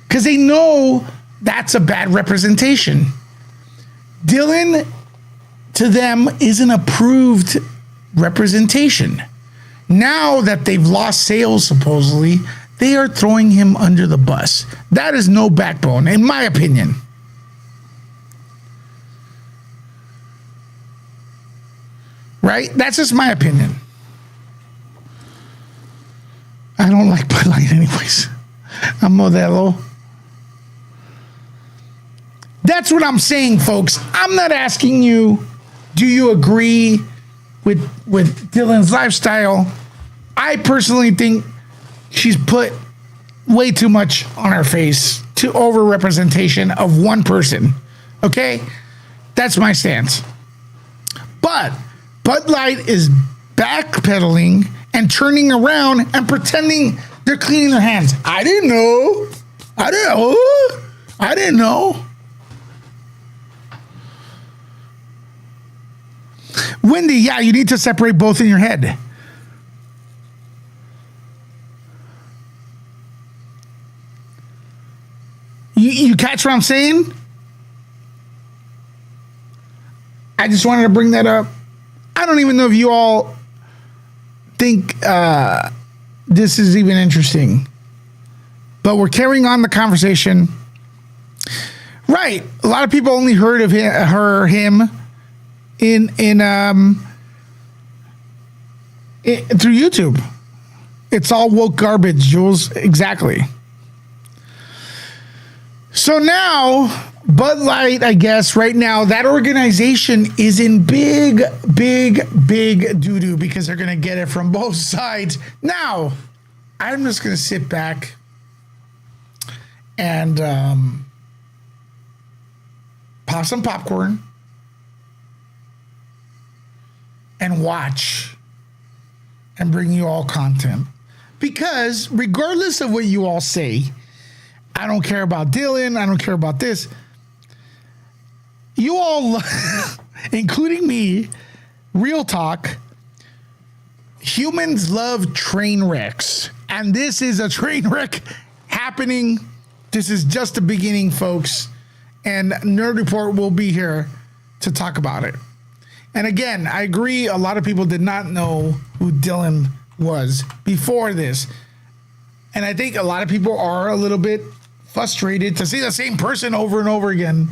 Because they know that's a bad representation. Dylan, to them, is an approved representation. Now that they've lost sales, supposedly, they are throwing him under the bus. That is no backbone, in my opinion. Right? That's just my opinion. I don't like Bud Light anyways. I'm Modelo. That's what I'm saying, folks. I'm not asking you, do you agree with Dylan's lifestyle? I personally think she's put way too much on her face to over-representation of one person. Okay? That's my stance. But Bud Light is backpedaling and turning around and pretending they're cleaning their hands. I didn't know. Wendy, yeah, you need to separate both in your head. You catch what I'm saying? I just wanted to bring that up. I don't even know if you all think this is even interesting, but we're carrying on the conversation. Right. A lot of people only heard of him in through YouTube. It's all woke garbage, Jules. Exactly. So now, Bud Light, I guess, right now, that organization is in big doo-doo because they're going to get it from both sides. Now, I'm just going to sit back and pop some popcorn and watch and bring you all content. Because regardless of what you all say, I don't care about Dylan, I don't care about this. You all, including me, real talk, humans love train wrecks. And this is a train wreck happening. This is just the beginning, folks. And Nerd Report will be here to talk about it. And again, I agree, a lot of people did not know who Dylan was before this. And I think a lot of people are a little bit frustrated to see the same person over and over again.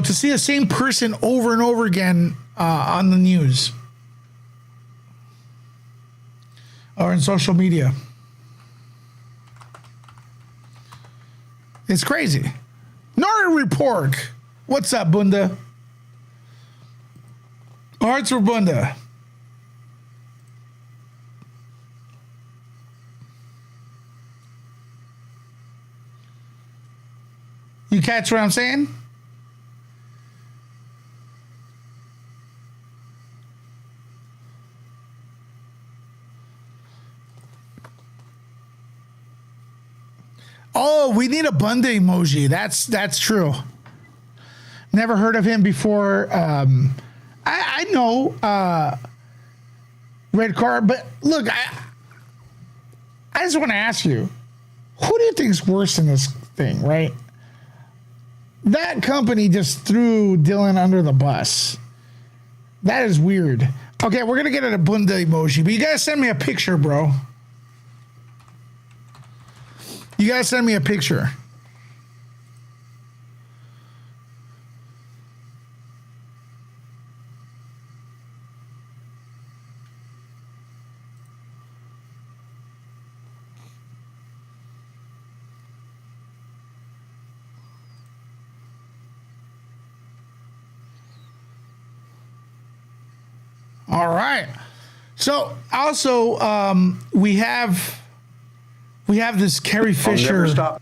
To see the same person over and over again on the news or in social media. It's crazy. Nerd Report. What's up, Bunda? Hearts for Bunda. You catch what I'm saying? Oh, we need a Bunda emoji. That's true. Never heard of him before. I know Red Car, but look, I just want to ask you, who do you think is worse in this thing, right? That company just threw Dylan under the bus. That is weird. Okay, we're gonna get a Bunda emoji, but you guys send me a picture, bro. You guys send me a picture. All right. So also, we have this Carrie Fisher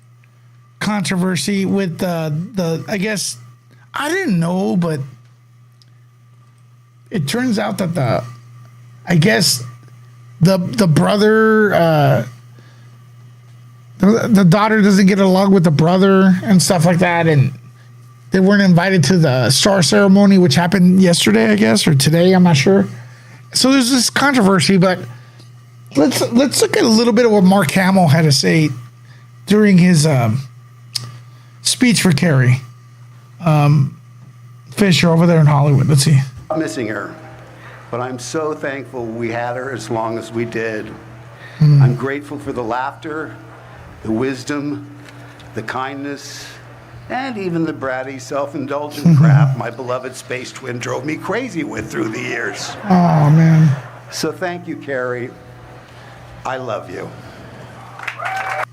controversy with the I guess I didn't know, but it turns out that the brother the daughter doesn't get along with the brother and stuff like that, and they weren't invited to the star ceremony, which happened yesterday, I guess, or today, I'm not sure. So there's this controversy, but let's look at a little bit of what Mark Hamill had to say during his speech for Carrie Fisher over there in Hollywood. Let's see. I'm missing her, but I'm so thankful we had her as long as we did. I'm grateful for the laughter, the wisdom, the kindness, and even the bratty, self-indulgent crap my beloved space twin drove me crazy with through the years. Oh, man. So thank you, Carrie. I love you.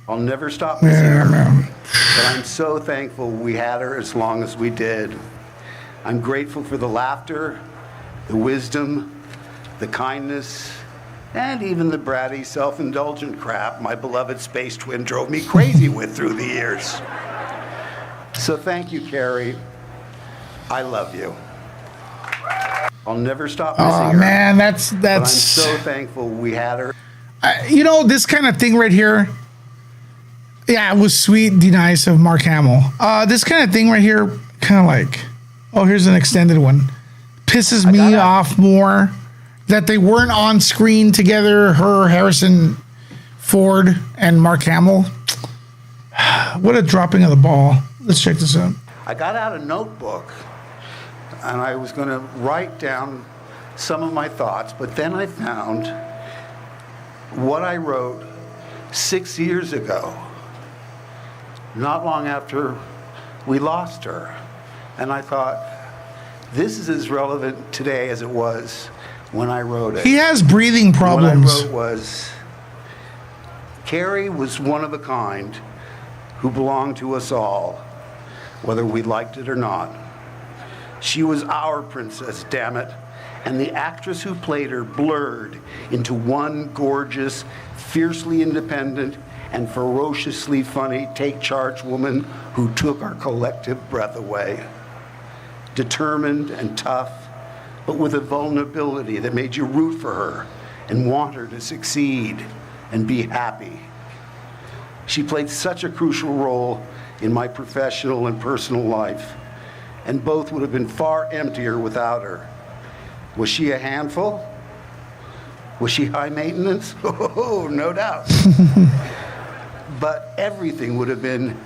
I'll never stop missing her, Man. but I'm so thankful we had her as long as we did. I'm grateful for the laughter, the wisdom, the kindness, and even the bratty, self-indulgent crap my beloved space twin drove me crazy with through the years. So thank you, Carrie. I love you. I'll never stop missing her. Oh, man, that's. But I'm so thankful we had her. This kind of thing right here. Yeah, it was sweet, nice of Mark Hamill. This kind of thing right here, kind of like, oh, here's an extended one. Pisses me off more that they weren't on screen together, her, Harrison Ford, and Mark Hamill. What a dropping of the ball. Let's check this out. I got out a notebook and I was going to write down some of my thoughts, but then I found what I wrote 6 years ago, not long after we lost her. And I thought, this is as relevant today as it was when I wrote it. He has breathing problems. What I wrote was, Carrie was one of a kind who belonged to us all, whether we liked it or not. She was our princess, damn it, and the actress who played her blurred into one gorgeous, fiercely independent, and ferociously funny take-charge woman who took our collective breath away. Determined and tough, but with a vulnerability that made you root for her and want her to succeed and be happy. She played such a crucial role in my professional and personal life, and both would have been far emptier without her. Was she a handful? Was she high maintenance? Oh, no doubt. But everything would have been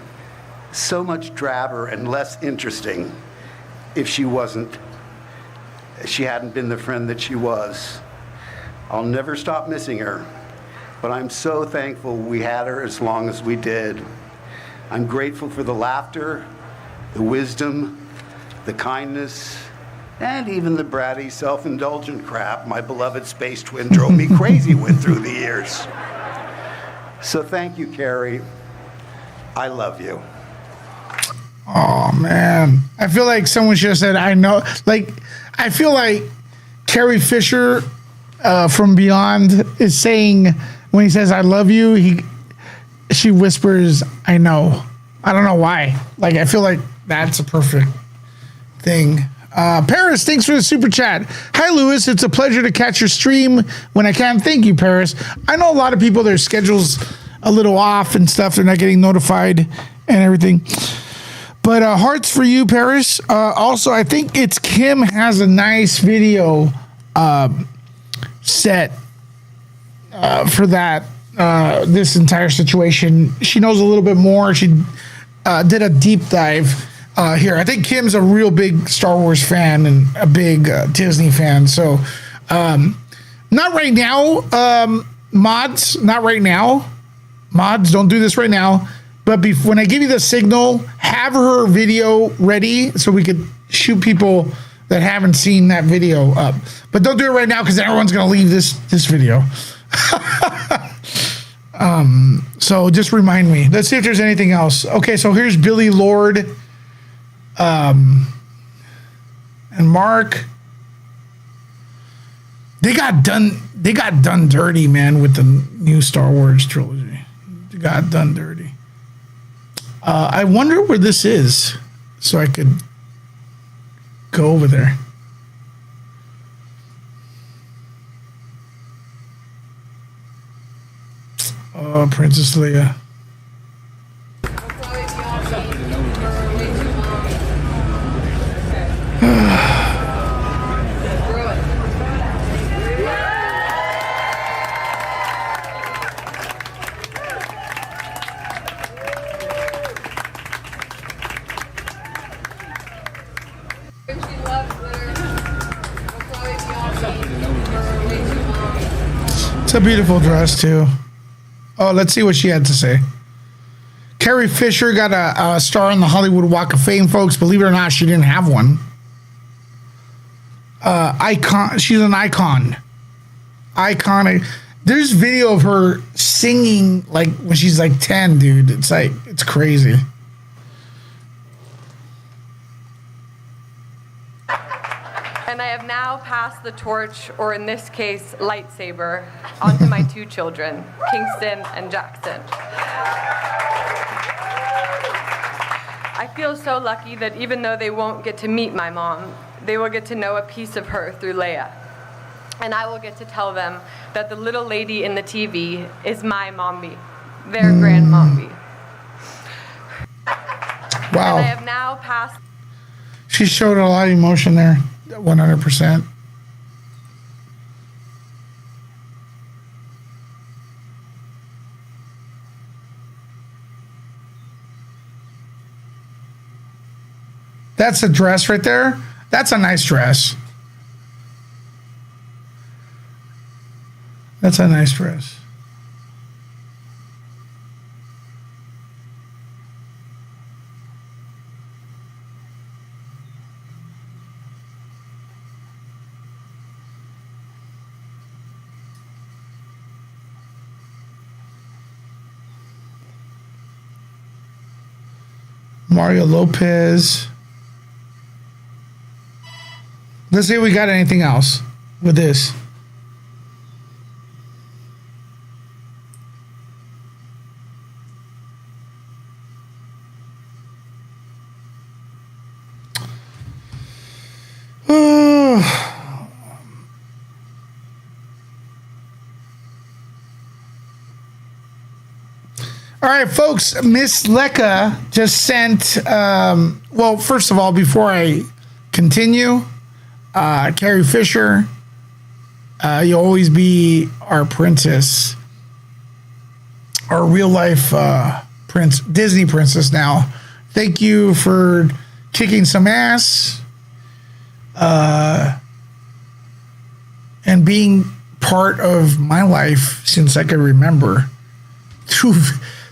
so much drabber and less interesting if she hadn't been the friend that she was. I'll never stop missing her, but I'm so thankful we had her as long as we did. I'm grateful for the laughter, the wisdom, the kindness, and even the bratty, self-indulgent crap my beloved space twin drove me crazy with through the years. So thank you, Carrie. I love you. Oh, man. I feel like someone should have said, I know. Like, I feel like Carrie Fisher from Beyond is saying, when he says, I love you, she whispers, I know. I don't know why. Like, I feel like that's a perfect thing. Paris, thanks for the super chat. Hi, Lewis. It's a pleasure to catch your stream when I can. Thank you, Paris. I know a lot of people, their schedule's a little off and stuff. They're not getting notified and everything. But hearts for you, Paris. Also, I think it's Kim has a nice video set for that, this entire situation. She knows a little bit more. She did a deep dive here. I think Kim's a real big Star Wars fan and a big Disney fan. So not right now, mods, not right now. Mods, don't do this right now. But when I give you the signal, have her video ready so we could shoot people that haven't seen that video up. But don't do it right now because everyone's going to leave this video. So just remind me. Let's see if there's anything else. Okay, so here's Billy Lord and Mark. They got done dirty, man, with the new Star Wars trilogy. They got done dirty. I wonder where this is so I could go over there. Oh, Princess Leia. It's a beautiful dress, too. Oh, let's see what she had to say. Carrie Fisher got a star on the Hollywood Walk of Fame, folks. Believe it or not, she didn't have one. Icon. She's an icon. Iconic. There's video of her singing like when she's like 10, dude. It's crazy. And I have now passed the torch, or in this case, lightsaber, onto my two children, Kingston and Jackson. I feel so lucky that even though they won't get to meet my mom, they will get to know a piece of her through Leia. And I will get to tell them that the little lady in the TV is my mommy, their grandmommy. Wow. And I have now passed... She showed a lot of emotion there, 100%. That's a dress right there. That's a nice dress. That's a nice dress. Mario Lopez. Let's see if we got anything else with this. All right, folks, Miss Lecca just sent, well, first of all, before I continue, Carrie Fisher, you'll always be our princess, our real life Disney princess now. Thank you for kicking some ass and being part of my life since I can remember.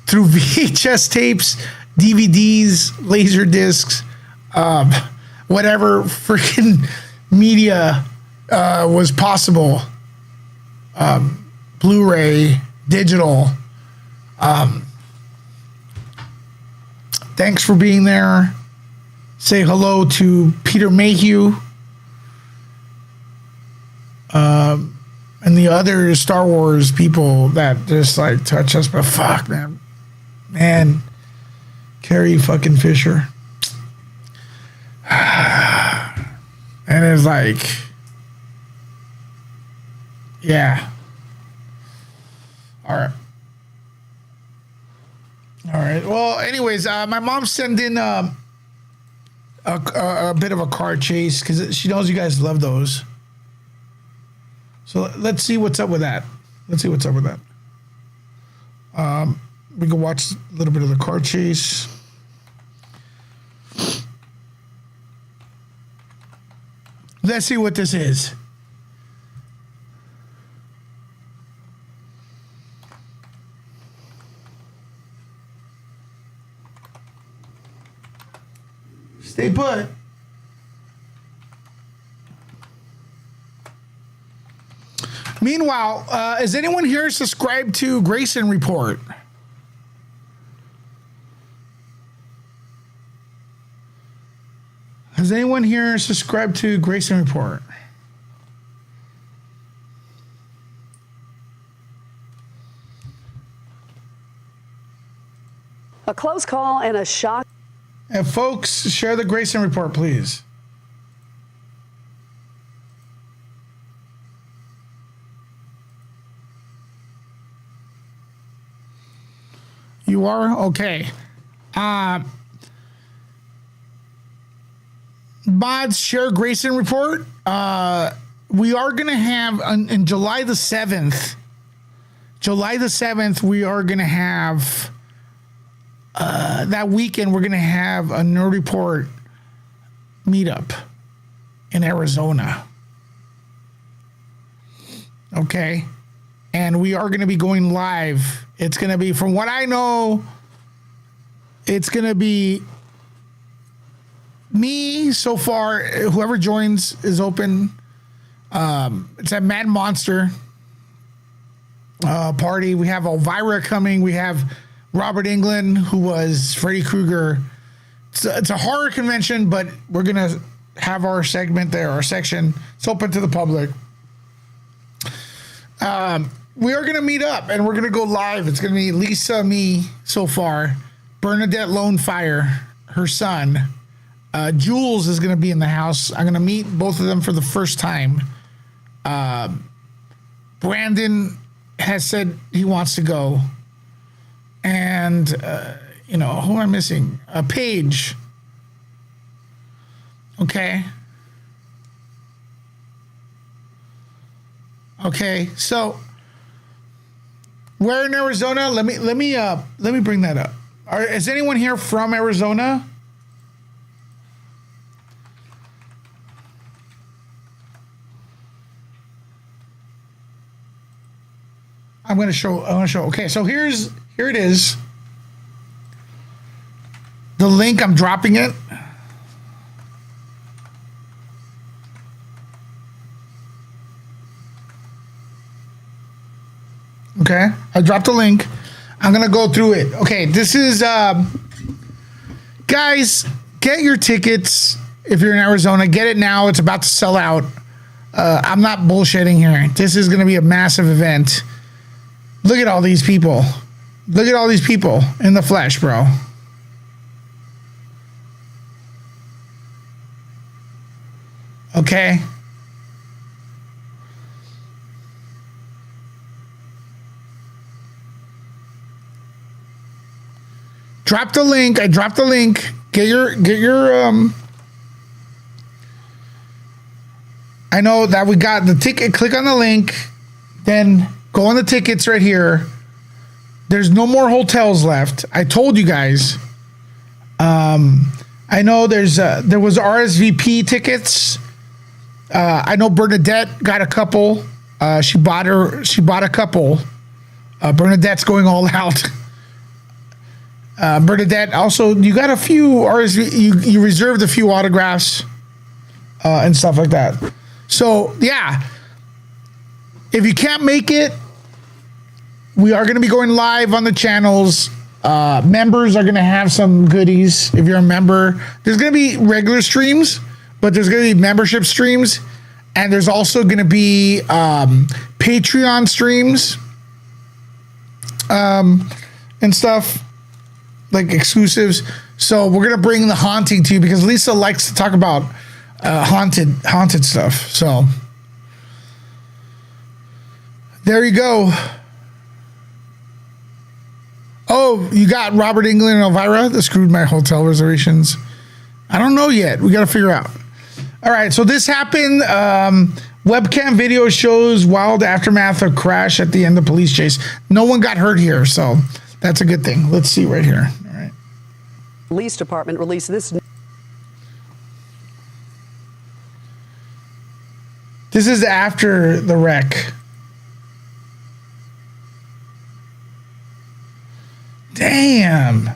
Through VHS tapes, DVDs, laser discs, whatever freaking media was possible, Blu-ray, digital. Thanks for being there. Say hello to Peter Mayhew and the other Star Wars people that just like touch us, but fuck, man. Man, Carrie fucking Fisher. And it's like, yeah. All right. Well, anyways, my mom sent in a bit of a car chase because she knows you guys love those. So let's see what's up with that. We can watch a little bit of the car chase. Let's see what this is. Stay put. Meanwhile, is anyone here subscribed to Grayson Report? Has anyone here subscribed to Grayson Report? A close call and a shock. And folks, share the Grayson Report, please. You are? Okay. Mods, share Grayson Report. We are going to have, on July the 7th, we are going to have, that weekend, we're going to have a Nerd Report meetup in Arizona. Okay? And we are going to be going live. It's going to be, from what I know, it's going to be me so far. Whoever joins is open. It's a Mad Monster party. We have Elvira coming. We have Robert Englund, who was Freddy Krueger. It's a horror convention, but we're going to have our segment there, our section. It's open to the public. We are going to meet up, and we're going to go live. It's going to be Lisa, me so far, Bernadette Lone Fire, her son. Jules is going to be in the house. I'm going to meet both of them for the first time. Brandon has said he wants to go. And, who am I missing? Paige. Okay. Okay, so we're in Arizona. Let me bring that up. Is anyone here from Arizona? I'm gonna show. Okay, so here it is. The link. I'm dropping it. Okay, I dropped the link. I'm gonna go through it. Okay, this is guys. Get your tickets if you're in Arizona. Get it now. It's about to sell out. I'm not bullshitting here. This is gonna be a massive event. Look at all these people. Look at all these people in the flesh, bro. Okay. Drop the link. I dropped the link. Get your I know that we got the ticket. Click on the link. Then go on the tickets right here. There's no more hotels left. I told you guys. I know there was RSVP tickets. I know Bernadette got a couple. She bought a couple. Bernadette's going all out. Bernadette, also, you got a few RSV, you reserved a few autographs and stuff like that. So, yeah. If you can't make it, we are going to be going live on the channels. Members are going to have some goodies. If you're a member, there's going to be regular streams, but there's going to be membership streams. And there's also going to be Patreon streams and stuff. Like exclusives. So we're gonna bring the haunting to you because Lisa likes to talk about haunted stuff. So there you go. Oh, you got Robert England and Elvira that screwed my hotel reservations. I don't know yet. We got to figure out. All right, so this happened. Webcam video shows wild aftermath of crash at the end of police chase. No one got hurt here, so that's a good thing. Let's see right here. All right. Police department released this. This is after the wreck. Damn.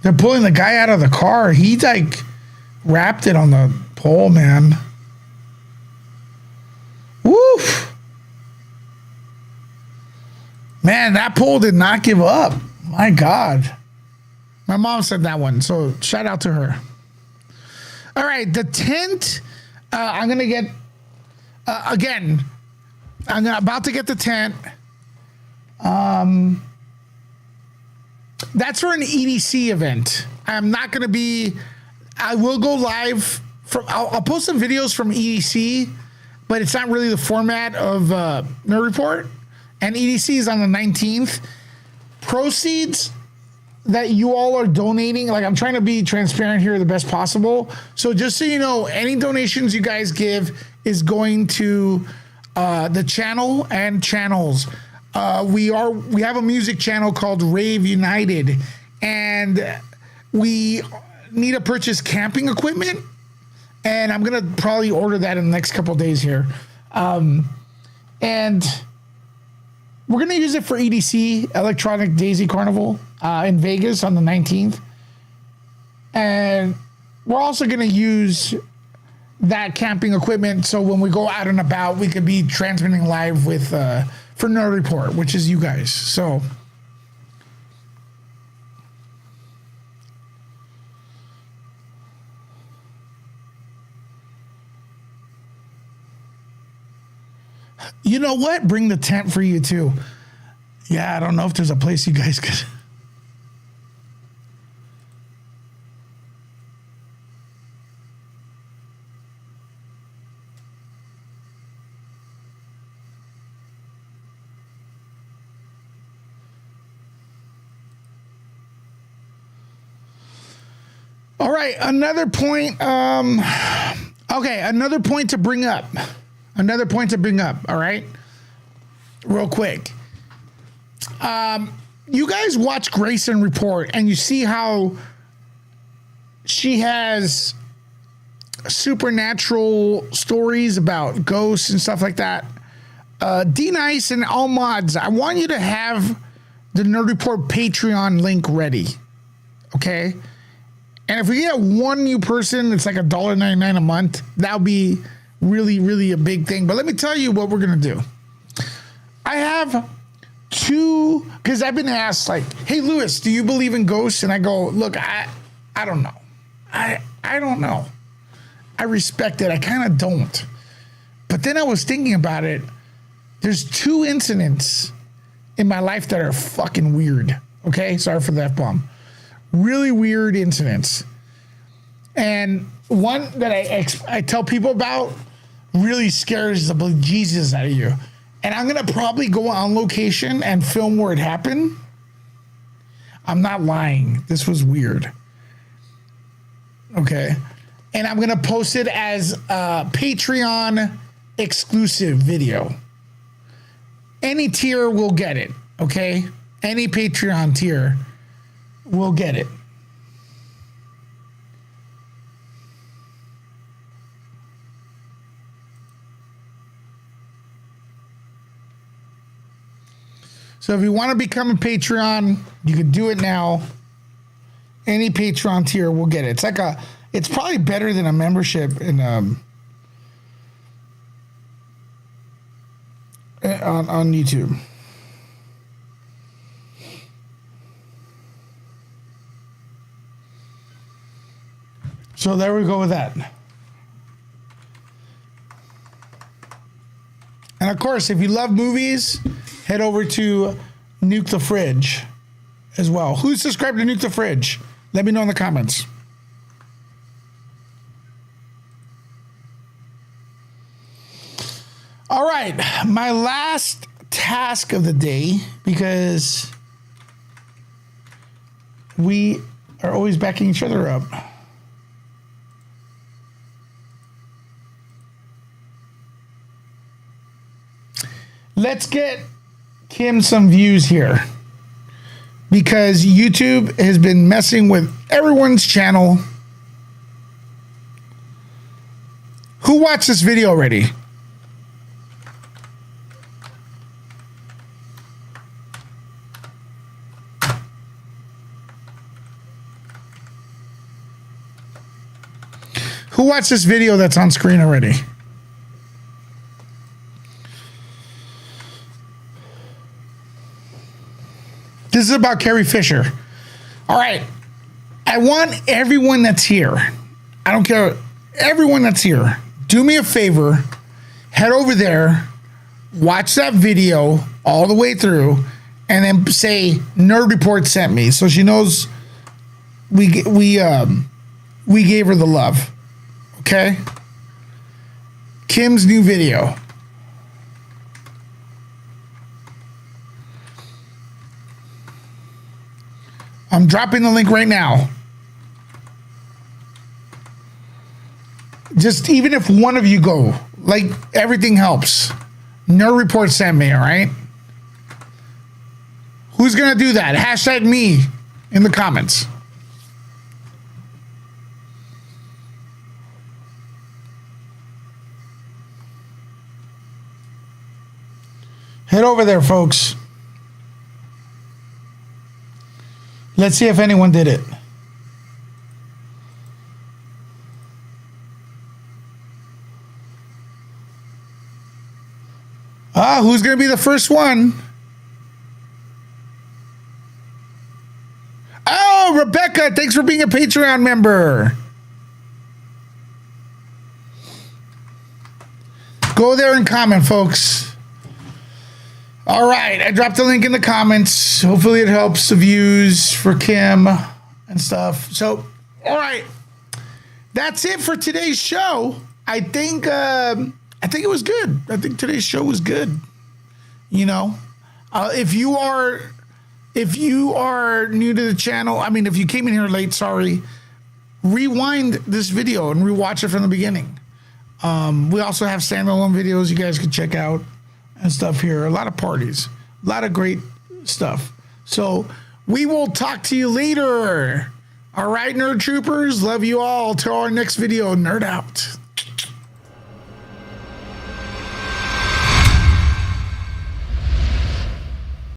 They're pulling the guy out of the car. He like wrapped it on the pole, man. Woof. Man, that pole did not give up. My God. My mom said that one, so shout out to her. All right, the tent. I'm going to get, again, about to get the tent. That's for an EDC event. I'm not going to be, I will go live. I'll post some videos from EDC, but it's not really the format of Nerd Report. And EDC is on the 19th. Proceeds that you all are donating, like I'm trying to be transparent here the best possible. So just so you know, any donations you guys give is going to the channel and channels. We have a music channel called Rave United, and we need to purchase camping equipment. And I'm gonna probably order that in the next couple of days here. And we're going to use it for EDC, Electronic Daisy Carnival, in Vegas on the 19th. And we're also going to use that camping equipment so when we go out and about, we could be transmitting live with for Nerd Report, which is you guys. So you know what? Bring the tent for you too. Yeah, I don't know if there's a place you guys could. All right, another point. Okay, another point to bring up. Another point to bring up, all right? Real quick. You guys watch Grayson Report and you see how she has supernatural stories about ghosts and stuff like that. D-Nice and all mods, I want you to have the Nerd Report Patreon link ready. Okay? And if we get one new person, it's like $1.99 a month. That'll be really, really a big thing. But let me tell you what we're going to do. I have two, because I've been asked, like, hey, Lewis, do you believe in ghosts? And I go, look, I don't know. I don't know. I respect it. I kind of don't. But then I was thinking about it. There's two incidents in my life that are fucking weird. Okay? Sorry for the F-bomb. Really weird incidents. And one that I tell people about really scares the bejesus out of you. And I'm going to probably go on location and film where it happened. I'm not lying. This was weird. Okay. And I'm going to post it as a Patreon exclusive video. Any tier will get it. Okay. Any Patreon tier will get it. So if you want to become a Patreon, you can do it now. Any Patreon tier will get it. It's probably better than a membership in on YouTube. So there we go with that. And of course, if you love movies, head over to Nuke the Fridge as well. Who's subscribed to Nuke the Fridge? Let me know in the comments. All right, my last task of the day, because we are always backing each other up. Let's get Kim some views here, because YouTube has been messing with everyone's channel. Who watched this video already? Who watched this video that's on screen already? This is about Carrie Fisher. All right. I want everyone that's here, I don't care, everyone that's here, do me a favor, head over there, watch that video all the way through, and then say Nerd Report sent me, so she knows we gave her the love. Okay? Kim's new video. I'm dropping the link right now. Just even if one of you go, like, everything helps. Nerd Report sent me, all right? Who's going to do that? Hashtag me in the comments. Head over there, folks. Let's see if anyone did it. Who's going to be the first one? Oh, Rebecca, thanks for being a Patreon member. Go there and comment, folks. All right, I dropped the link in the comments. Hopefully it helps the views for Kim and stuff. So, all right, that's it for today's show. I think it was good. I think today's show was good. You know, if you are new to the channel, I mean, if you came in here late, sorry. Rewind this video and rewatch it from the beginning. We also have standalone videos you guys can check out and stuff here. A lot of parties, a lot of great stuff. So we will talk to you later. All right, Nerd Troopers. Love you all. Till our next video. Nerd out.